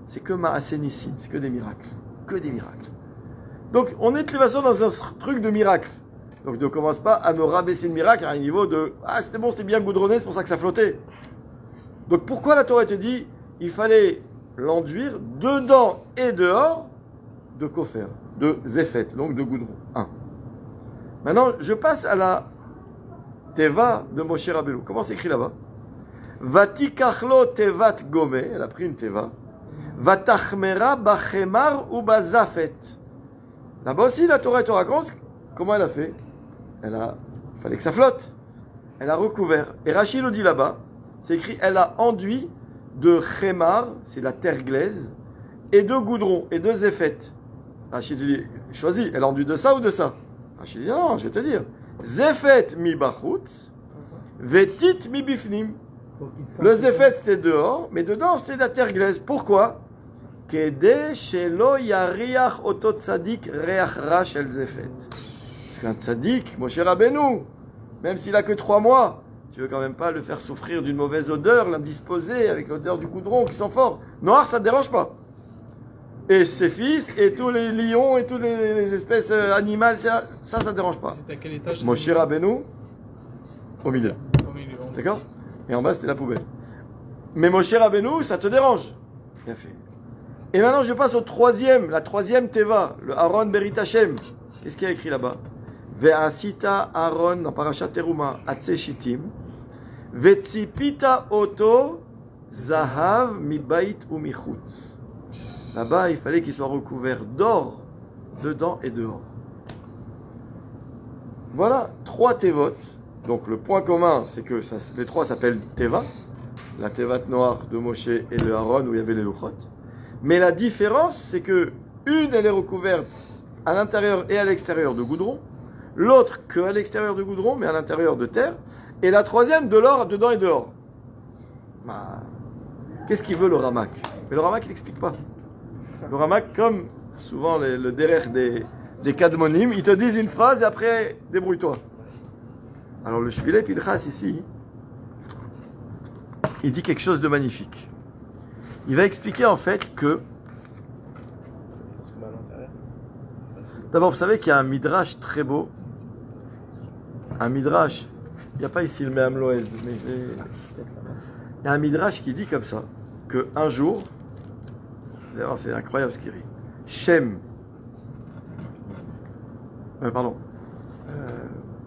c'est que Ma'asenissim, c'est que des miracles. Que des miracles. Donc on est de toute façon dans un truc de miracle. Donc ne commence pas à me rabaisser le miracle à un niveau de ah c'était bon, c'était bien goudronné, c'est pour ça que ça flottait. Donc pourquoi la Torah te dit il fallait l'enduire dedans et dehors de kofer, de zéphet, donc de goudron. 1. Maintenant je passe à la Teva de Moshe Rabbeinu. Comment c'est écrit là-bas? Vatikachlo tevat gome, elle a pris une Teva. Vatachmera bachemar ou bazafet. Là-bas aussi la Torah te raconte comment elle a fait. Il fallait que ça flotte. Elle a recouvert. Et Rachid nous dit là-bas, c'est écrit, elle a enduit de chemar, c'est la terre glaise, et de goudron, et de zéphet. Rachid dit, choisis, elle a enduit de ça ou de ça? Rachid dit, non, je vais te dire. Zéphet mi bachutz, vetit mi bifnim. Le zéphet c'était dehors, mais dedans c'était de la terre glaise. Pourquoi? Kede shelo yariach oto tzadik reach ra shel zéphet. Parce qu'un tzaddik, Moshe Rabbeinu, même s'il a que 3 mois, tu veux quand même pas le faire souffrir d'une mauvaise odeur, l'indisposer avec l'odeur du goudron qui sent fort. Noir, ça ne te dérange pas. Et ses fils, et tous les lions, et toutes les espèces animales, ça ne dérange pas. C'est à quel étage? Moshe Rabbeinu, au milieu. Au milieu. D'accord? Et en bas, c'était la poubelle. Mais Moshe Rabbeinu, ça te dérange. Bien fait. Et maintenant, je passe la troisième Teva, le Aaron Berit Hashem. Qu'est-ce qu'il y a écrit là-bas? Ve'asita Aaron dans Parashat Teruma Atse Shittim Ve'tzipita Oto Zahav Mibait ou Michutz. Là-bas, il fallait qu'il soit recouvert d'or dedans et dehors. Voilà 3 Tevot. Donc le point commun, c'est que les 3 s'appellent Teva. La Tevat noire de Moshe et le Aaron où il y avait les Luchot. Mais la différence, c'est que une, elle est recouverte à l'intérieur et à l'extérieur de goudron. L'autre que à l'extérieur de goudron, mais à l'intérieur de terre. Et la troisième, de l'or dedans et dehors. Bah, qu'est-ce qu'il veut le Ramak? Mais le Ramak, il n'explique pas. Le Ramak, comme souvent le derrière des Kadmonim, ils te disent une phrase et après, débrouille-toi. Alors le Shvilei Pinchas ici, il dit quelque chose de magnifique. Il va expliquer en fait que... D'abord, vous savez qu'il y a un midrash très beau. Un midrash, il n'y a pas ici le Me'am Loez, mais il y a un midrash qui dit comme ça, qu'un jour, d'ailleurs c'est incroyable ce qu'il dit, Shem,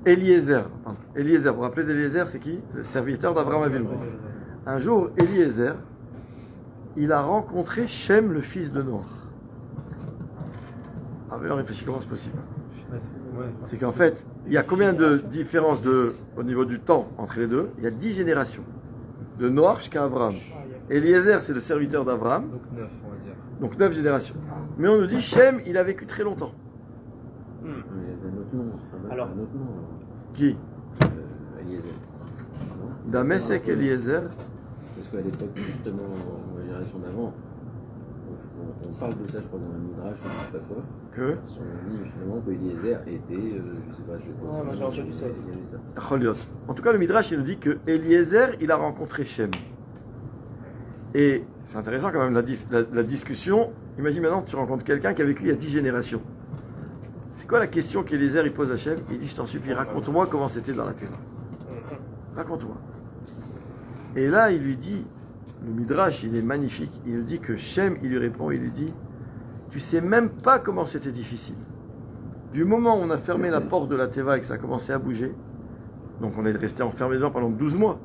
Eliezer, vous vous rappelez d'Eliezer, c'est qui? Le serviteur d'Abraham Avinu. Un jour, Eliezer, il a rencontré Shem, le fils de Noach. Ah, mais on réfléchit, comment c'est possible? C'est qu'en fait, il y a combien de différences au niveau du temps entre les deux? Il y a 10 générations. De Noach jusqu'à Abraham. Eliezer, c'est le serviteur d'Abraham. Donc 9, on va dire. Donc 9 générations. Mais on nous dit, Shem, il a vécu très longtemps. Il y avait un autre nom. Alors. Un autre nom. Qui? Eliezer. Damesek Eliezer. Parce qu'à l'époque, justement, dans la génération d'avant, on parle de ça, je crois, dans un midrash, je ne sais pas quoi. Que? On dit justement que Eliezer était, je sais pas, moi, j'ai entendu ça. Il y avait ça. Choliot. En tout cas, le Midrash, il nous dit que Eliezer, il a rencontré Shem. Et c'est intéressant quand même la discussion. Imagine maintenant, tu rencontres quelqu'un qui a vécu il y a 10 générations. C'est quoi la question qu'Eliezer il pose à Shem? Il dit, je t'en supplie, raconte-moi comment c'était dans la terre. Raconte-moi. Et là, il lui dit, le Midrash, il est magnifique. Il lui dit que Shem, il lui répond, il lui dit, tu sais même pas comment c'était difficile. Du moment où on a fermé la porte de la Teva et que ça a commencé à bouger, donc on est resté enfermé dedans pendant 12 mois.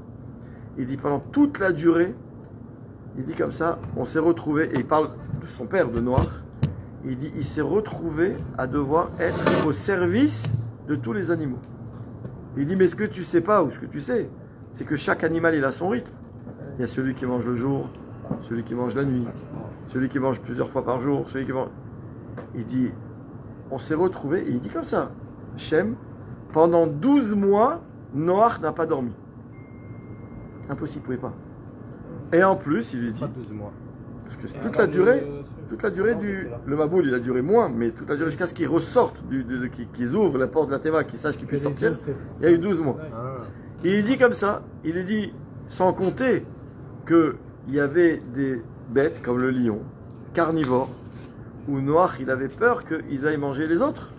Il dit pendant toute la durée, il dit comme ça, on s'est retrouvé, et il parle de son père, de Noach, il dit, il s'est retrouvé à devoir être au service de tous les animaux. Il dit, mais ce que tu sais pas, ou ce que tu sais, c'est que chaque animal, il a son rythme. Il y a celui qui mange le jour, celui qui mange la nuit, celui qui mange plusieurs fois par jour, celui qui mange... Il dit, on s'est retrouvés, et il dit comme ça, Shem, pendant 12 mois, Noach n'a pas dormi. Impossible, il ne pouvait pas. Et en plus, il lui dit, Pas 12 mois. parce que c'est toute la durée, toute la durée le Maboul, il a duré moins, mais toute la durée jusqu'à ce qu'ils ressortent, qu'ils ouvrent la porte de la Teva, qu'ils sachent qu'ils puissent sortir, il y a eu 12 mois. Ah. Et il dit comme ça, il lui dit, sans compter qu'il y avait des bêtes comme le lion, carnivores, où Noach, il avait peur qu'ils aillent manger les autres.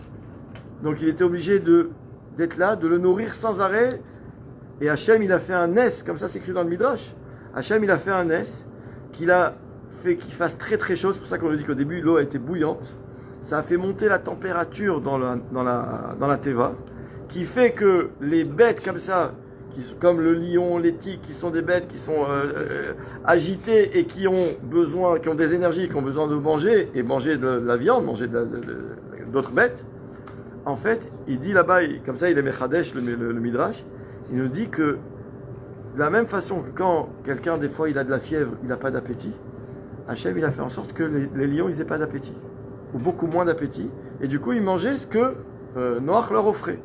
Donc il était obligé d'être là, de le nourrir sans arrêt. Et Hachem, il a fait un nes, comme ça c'est écrit dans le Midrash. Hachem, il a fait un nes qu'il a fait qu'il fasse très très chaud. C'est pour ça qu'on nous dit qu'au début, l'eau a été bouillante. Ça a fait monter la température dans la Teva, qui fait que les bêtes comme ça, comme le lion, les tigres, qui sont des bêtes qui sont agitées et qui ont des énergies, qui ont besoin de manger, et manger de la viande, manger d'autres bêtes. En fait, il dit là-bas, comme ça il est Mechadesh, le Midrash, il nous dit que de la même façon que quand quelqu'un, des fois, il a de la fièvre, il n'a pas d'appétit, Hachem, il a fait en sorte que les lions, ils n'aient pas d'appétit, ou beaucoup moins d'appétit, et du coup, ils mangeaient ce que Noach leur offrait.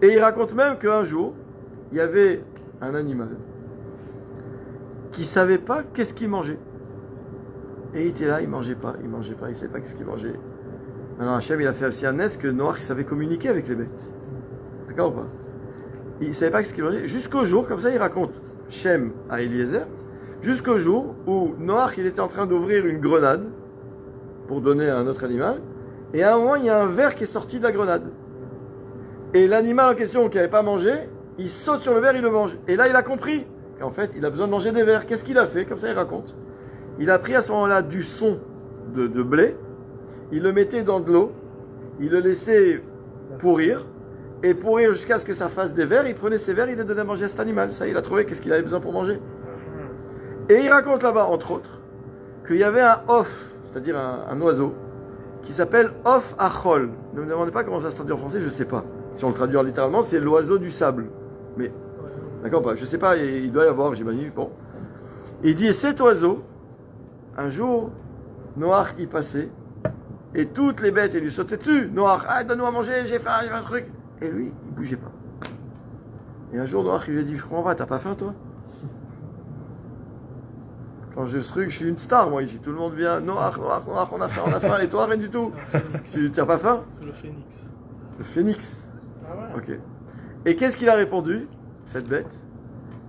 Et il raconte même qu'un jour, il y avait un animal qui ne savait pas qu'est-ce qu'il mangeait. Et il était là, il ne mangeait pas, il ne savait pas qu'est-ce qu'il mangeait. Maintenant, Hachem, il a fait aussi un nes que Noach, il savait communiquer avec les bêtes. D'accord ou pas? Il ne savait pas ce qu'il mangeait. Jusqu'au jour, comme ça, il raconte Shem à Eliezer, jusqu'au jour où Noach, il était en train d'ouvrir une grenade pour donner à un autre animal. Et à un moment, il y a un ver qui est sorti de la grenade. Et l'animal en question qui n'avait pas mangé, il saute sur le ver, il le mange. Et là, il a compris qu'en fait, il a besoin de manger des vers. Qu'est-ce qu'il a fait? Comme ça, il raconte. Il a pris à ce moment-là du son de blé, il le mettait dans de l'eau, il le laissait pourrir, et pourrir jusqu'à ce que ça fasse des vers, il prenait ces vers, il les donnait à manger à cet animal. Ça, il a trouvé qu'est-ce qu'il avait besoin pour manger. Et il raconte là-bas, entre autres, qu'il y avait un off, c'est-à-dire un oiseau, qui s'appelle off achol. Ne me demandez pas comment ça se traduit en français, je ne sais pas. Si on le traduit littéralement, c'est l'oiseau du sable. Mais, d'accord, je ne sais pas, il doit y avoir, j'imagine, bon. Il dit, cet oiseau, un jour, Noach y passait, et toutes les bêtes, elles lui sautaient dessus. Noach, donne-nous à manger, j'ai faim, j'ai un truc. Et lui, il ne bougeait pas. Et un jour, Noach, il lui a dit, je comprends pas, t'as pas faim, toi? Quand je truc, je suis une star, moi, ici. Tout le monde vient, Noach, on a faim, et toi, rien du tout. Tu n'as pas faim? C'est le phénix. Le phénix. Ah ouais. Ok. Et qu'est-ce qu'il a répondu, cette bête?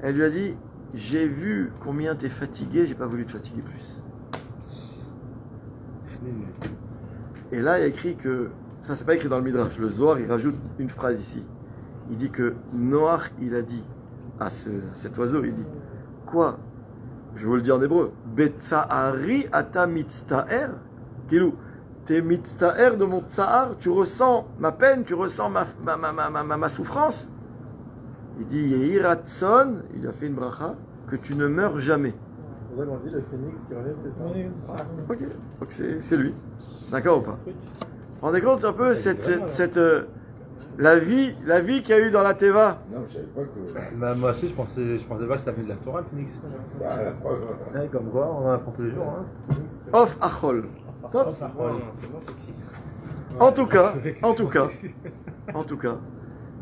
Elle lui a dit, j'ai vu combien t'es fatigué, j'ai pas voulu te fatiguer plus. Et là, il y a écrit que, ça c'est pas écrit dans le Midrash, le Zohar, il rajoute une phrase ici. Il dit que Noach, il a dit à cet oiseau, il dit, quoi? Je vais vous le dire en hébreu. Betsa'ari ata mitzta'er. Kilou, t'es mitzta'er de mon tsa'ar, tu ressens ma peine, tu ressens ma souffrance. Il dit, Yehi Ratson, il a fait une bracha, que tu ne meurs jamais. Vous avez dit le phénix qui revient, c'est ça? Oui, c'est ça. Ok, donc c'est lui. D'accord ou pas? Vous vous rendez compte un peu la vie qu'il y a eu dans la Teva? Non, je savais pas que. Bah, moi aussi, je pensais pas que ça venait de la Torah, le phénix. Bah, la preuve. Ouais, comme quoi, on en apprend tous les jours. Hein. Off achol. Top. C'est bon, sexy. En tout cas,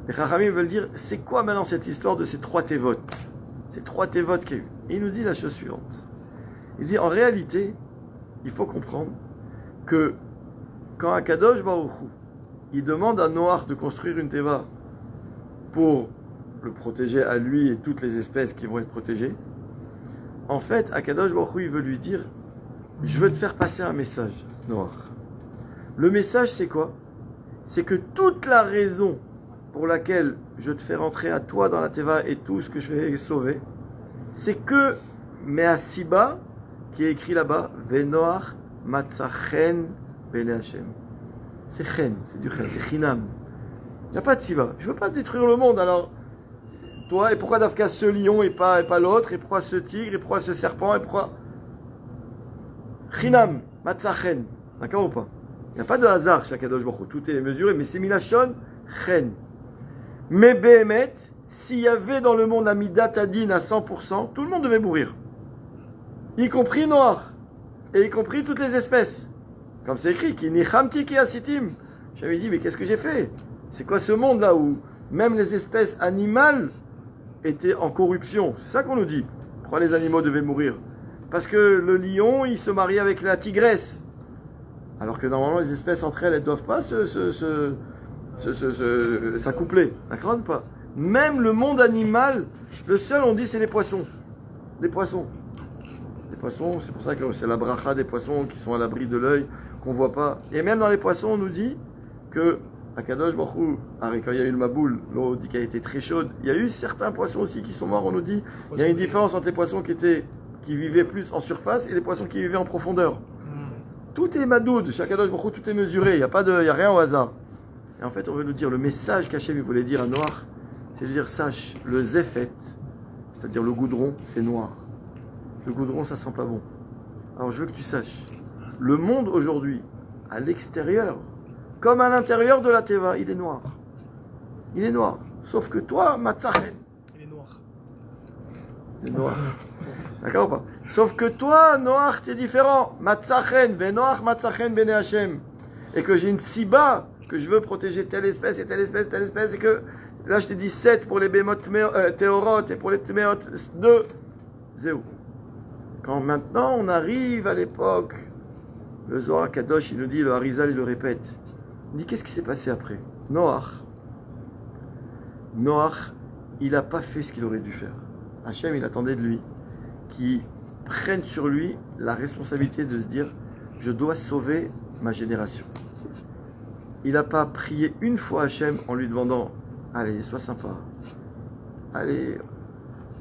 les Chachamim veulent dire, c'est quoi maintenant cette histoire de ces trois Tevot? Ces trois Tevot qu'il y a eu. Et il nous dit la chose suivante. Il dit, en réalité, il faut comprendre que quand Akadosh Baruch Hu, il demande à Noach de construire une Teva pour le protéger à lui et toutes les espèces qui vont être protégées, en fait, Akadosh Baruch Hu, il veut lui dire, je veux te faire passer un message, Noach. Le message, c'est quoi? C'est que toute la raison pour laquelle je te fais rentrer à toi dans la Teva et tout ce que je vais sauver, c'est que Measiba, qui est écrit là-bas, Venoach Matzachen Bene Hashem. C'est chen, c'est du chen, c'est chinam. Il n'y a pas de siba. Je ne veux pas détruire le monde, alors toi, et pourquoi Dafka ce lion et pas l'autre, et pourquoi ce tigre, et pourquoi ce serpent, et pourquoi chinam, matzachen. D'accord ou pas? Il n'y a pas de hasard chez Akadosh Baruch Hu, tout est mesuré, mais c'est milachon chen. Mais Behemet, s'il y avait dans le monde la midat adin à 100%, tout le monde devait mourir. Y compris Noach, et y compris toutes les espèces. Comme c'est écrit, qui nichamti ki asitim. J'avais dit, mais qu'est-ce que j'ai fait? C'est quoi ce monde là où même les espèces animales étaient en corruption? C'est ça qu'on nous dit. Pourquoi les animaux devaient mourir? parce que le lion, il se marie avec la tigresse. Alors que normalement, les espèces entre elles, elles ne doivent pas s'accoupler. D'accord ou pas? Même le monde animal, le seul, on dit, c'est les poissons. Les poissons. Les poissons, c'est pour ça que c'est la bracha des poissons qui sont à l'abri de l'œil, qu'on ne voit pas. Et même dans les poissons, on nous dit que Akadosh Baruch Hu, quand il y a eu le Maboul, l'eau dit qu'elle était très chaude. Il y a eu certains poissons aussi qui sont morts, on nous dit. Il y a une différence entre les poissons qui vivaient plus en surface et les poissons qui vivaient en profondeur. Tout est madoud, chez Akadosh Baruch Hu, tout est mesuré, il n'y a rien au hasard. Et en fait, on veut nous dire, le message qu'Hachem voulait dire à Noach, c'est de dire, sache, le zéphet, c'est-à-dire le goudron, c'est noir. Le goudron, ça sent pas bon. Alors je veux que tu saches, le monde aujourd'hui, à l'extérieur, comme à l'intérieur de la Teva, il est noir. Il est noir. Sauf que toi, Matzachen. Il est noir. Il est noir. D'accord ou pas? Sauf que toi, Noach, t'es différent. Matzachen, ben Noach, Matzachen, ben Hashem. Et que j'ai une siba, que je veux protéger telle espèce et telle espèce, telle espèce, et que là je t'ai dit 7 pour les bémot théorot et pour les tméot 2. Zéou. Quand maintenant on arrive à l'époque, le Zohar Kadosh, il nous dit, le Harizal, il le répète. Il dit, qu'est-ce qui s'est passé après? Noach, il n'a pas fait ce qu'il aurait dû faire. Hachem, il attendait de lui qu'il prenne sur lui la responsabilité de se dire, je dois sauver ma génération. Il n'a pas prié une fois Hachem en lui demandant, allez, sois sympa, allez,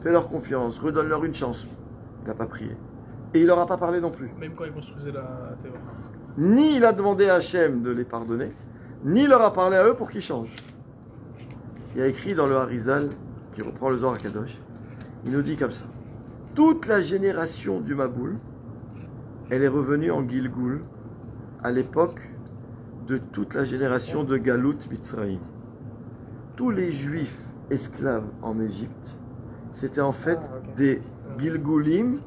fais-leur confiance, redonne-leur une chance. Il n'a pas prié. Et il leur a pas parlé non plus. Même quand il construisait la Théo. Ni il a demandé à Hachem de les pardonner, ni il leur a parlé à eux pour qu'ils changent. Il y a écrit dans le Harizal, qui reprend le Zohar Kadosh, il nous dit comme ça. Toute la génération du Maboul, elle est revenue en Gilgoul à l'époque de toute la génération de Galut Mitzraïm. Tous les juifs esclaves en Égypte, c'était en fait des Gilgoulim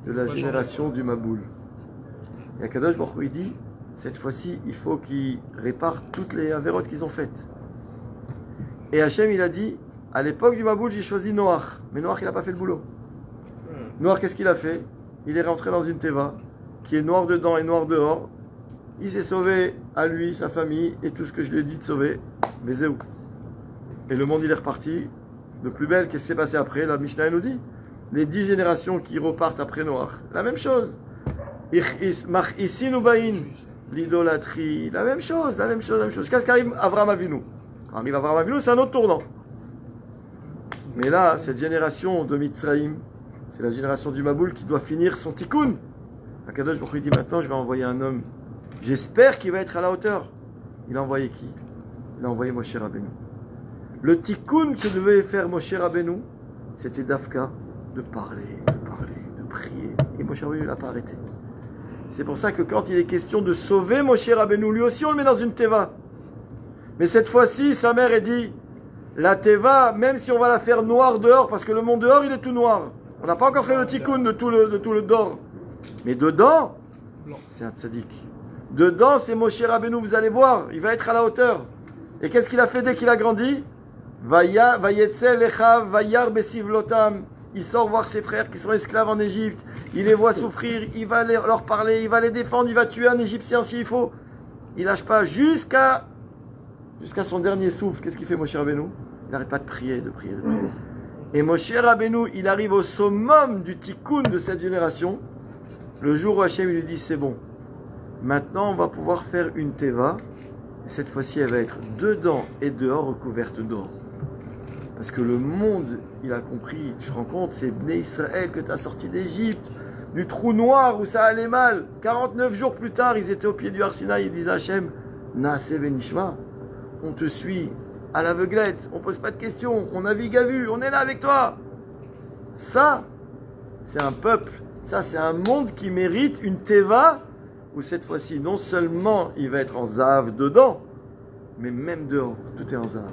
de la génération du Maboul. Et Akadosh Baruch Hu dit, cette fois-ci, il faut qu'ils réparent toutes les avérotes qu'ils ont faites. Et Hachem, il a dit, à l'époque du Maboul, j'ai choisi Noach. Mais Noach, il n'a pas fait le boulot. Noach, qu'est-ce qu'il a fait? Il est rentré dans une teva qui est noire dedans et noire dehors. Il s'est sauvé à lui, sa famille et tout ce que je lui ai dit de sauver. Mais c'est où? Et le monde, il est reparti de plus belle. Qu'est-ce qui s'est passé après? La Mishnah nous dit, les 10 générations qui repartent après Noach. La même chose. L'idolâtrie, la même chose. Qu'est-ce qu'arrive Avraham Avinu? Quand arrive Avraham Avinu, c'est un autre tournant. Mais là, cette génération de Mitzraïm, c'est la génération du Maboul qui doit finir son tikkun. Akadosh Baruch Hu dit maintenant, je vais envoyer un homme. J'espère qu'il va être à la hauteur. Il a envoyé qui? Il a envoyé Moshe Rabbeinu. Le tikkun que devait faire Moshe Rabbeinu, c'était d'Afka, de parler, de prier. Et Moshe Rabbeinu ne l'a pas arrêté. C'est pour ça que quand il est question de sauver Moshe Rabbeinu, lui aussi on le met dans une teva. Mais cette fois-ci, sa mère a dit, la teva, même si on va la faire noire dehors, parce que le monde dehors il est tout noir. On n'a pas encore fait le tikkun de tout le dehors. Mais dedans, c'est un tzaddik. Dedans, c'est Moshe Rabbeinu, vous allez voir, il va être à la hauteur. Et qu'est-ce qu'il a fait dès qu'il a grandi? Vayetzel lechav vayar besivlotam. Il sort voir ses frères qui sont esclaves en Égypte. Il les voit souffrir, il va leur parler, il va les défendre, il va tuer un Égyptien s'il faut. Il lâche pas jusqu'à son dernier souffle. Qu'est-ce qu'il fait Moshe Rabbeinu? Il n'arrête pas de prier. Et Moshe Rabbeinu, il arrive au summum du tikkun de cette génération. Le jour où Hachem lui dit c'est bon. Maintenant on va pouvoir faire une teva. Et cette fois-ci elle va être dedans et dehors recouverte d'or. Parce que le monde, il a compris, tu te rends compte, c'est Bnei Israël que tu as sorti d'Égypte, du trou noir où ça allait mal. 49 jours plus tard, ils étaient au pied du Har Sinaï, ils disaient à Hachem, Naase Venishma, on te suit à l'aveuglette, on pose pas de questions, on navigue à vue, on est là avec toi. Ça, c'est un peuple, ça c'est un monde qui mérite une teva, où cette fois-ci, non seulement il va être en zav dedans, mais même dehors, tout est en zav.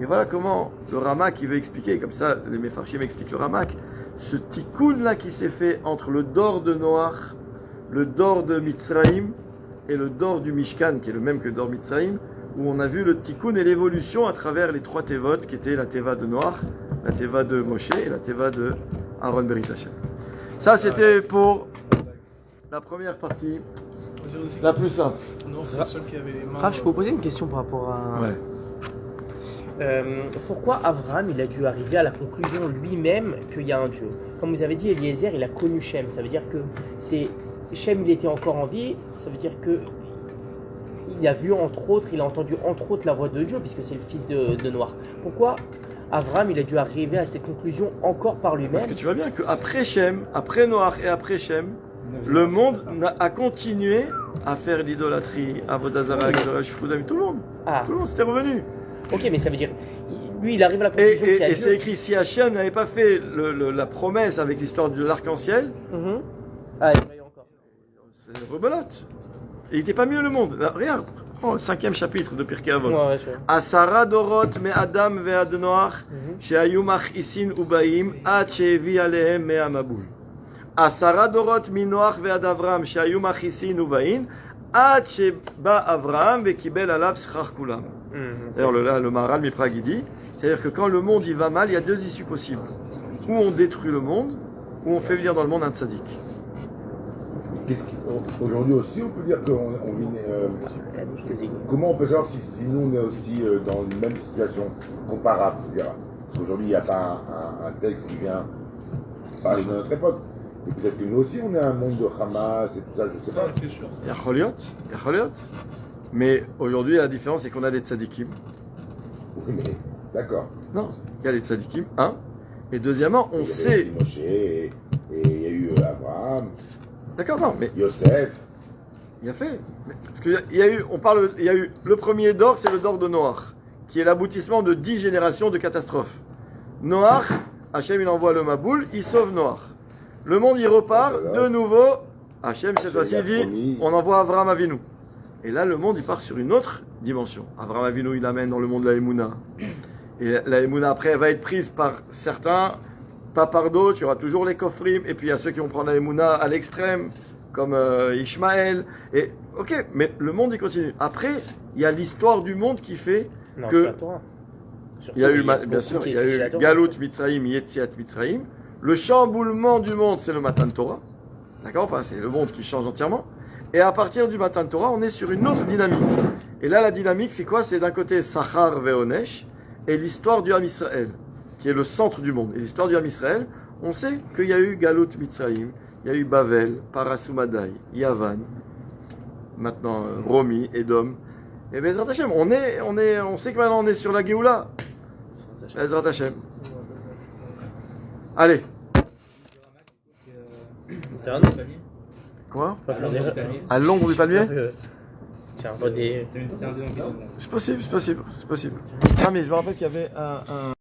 Et voilà comment le Ramak il veut expliquer, comme ça les Mefarshim expliquent le Ramak, ce tikkun là qui s'est fait entre le dor de Noach, le dor de Mitzraïm et le dor du Mishkan, qui est le même que le dor Mitzraïm, où on a vu le tikkun et l'évolution à travers les 3 tevot qui étaient la teva de Noach, la teva de Moshe et la teva de Aaron Berit Hashem. Ça, c'était pour la première partie, On va dire aussi la plus simple. que Noir, c'est le seul qui avait les mains. Raph, je peux vous poser une question par rapport à. Ouais. Pourquoi Abraham il a dû arriver à la conclusion lui-même qu'il y a un Dieu? Comme vous avez dit, Eliezer il a connu Shem, ça veut dire que c'est Shem il était encore en vie, ça veut dire que il a vu entre autres, il a entendu entre autres la voix de Dieu puisque c'est le fils de Noir. Pourquoi Abraham il a dû arriver à cette conclusion encore par lui-même? Parce que tu vois bien qu'après Shem, après Noach et après Shem, le monde a continué à faire l'idolâtrie, Avodah Zarah, Shifudam, tout le monde. Ah, Tout le monde s'était revenu. ok, mais ça veut dire, lui il arrive à la conclusion qu'il y a Et Dieu. c'est écrit, si Hachem n'avait pas fait la promesse avec l'histoire de l'arc-en-ciel, Mhm. Ah, il y en a eu encore. c'est rebelote. Et il n'était pas mieux le monde. Là, regarde, prends le 5e chapitre de Pirkei Avot. Ouais, tu vois. Asara dorot me Adam ve'ad Noach, Mhm. shehayu mach'isin ubaim, ad shehevi alehem me'amabul. Asara dorot mi Noach ve'ad Avram, shehayu mach'isin ubaim, ad sheba Avram ve'kibel alav schar kulam. Mhm. D'ailleurs, le Maharal Miprag il dit, c'est-à-dire que quand le monde il va mal, il y a deux issues possibles. Ou on détruit le monde, ou on fait venir dans le monde un tzaddik. Aujourd'hui aussi, on peut dire qu'on vit. Comment on peut savoir si nous on est aussi dans une même situation comparable, c'est-à-dire, parce qu'aujourd'hui il n'y a pas un texte qui vient parler de notre époque. Et peut-être que nous aussi on est un monde de Hamas et tout ça, je sais pas. C'est sûr. Yacholiot. Mais aujourd'hui, la différence, c'est qu'on a des tzadikim. Oui, mais d'accord. Non, il y a les tzadikim, un. Et deuxièmement, on Il y avait sait. aussi Moshe, et il y a eu Abraham, D'accord, non, mais Yosef. il a fait. Parce qu'il y a eu, il y a eu le premier dor, c'est le dor de Noach, qui est l'aboutissement de 10 générations de catastrophes. Noach, Hachem, il envoie le Maboul, il sauve Noach. Le monde, il repart, de nouveau. Hachem, cette fois-ci, il dit, on envoie Avraham Avinu. Et là, le monde, il part sur une autre dimension. Avraham Avinu, il amène dans le monde la Emouna. Et la Emouna, après, elle va être prise par certains, pas par d'autres. Il y aura toujours les Kofrim. Et puis, il y a ceux qui vont prendre la Emouna à l'extrême, comme Ishmaël. Et, ok, mais le monde, il continue. Après, il y a l'histoire du monde qui fait Non, que... c'est la Torah. Il y a eu, Surtout, bien sûr, il y a la eu Torah. Galout Mitzrayim, Yetziat Mitzrayim. Le chamboulement du monde, c'est le Matan Torah. D'accord? C'est le monde qui change entièrement. Et à partir du Matan Torah, on est sur une autre dynamique. Et là, la dynamique, c'est quoi? C'est d'un côté Sachar Ve'onesh et l'histoire du Ham Israël, qui est le centre du monde. Et l'histoire du Ham Israël, on sait qu'il y a eu Galout Mitzrayim, il y a eu Bavel, Parasumadai, Yavan, maintenant Romi, Edom. Et Bezrat Hashem, on sait que maintenant on est sur la Géoula. Bezrat Hashem. Allez. Quoi? À l'ombre du palmier? Tiens, redé. C'est un des C'est possible. Ah mais je me rappelle qu'il y avait un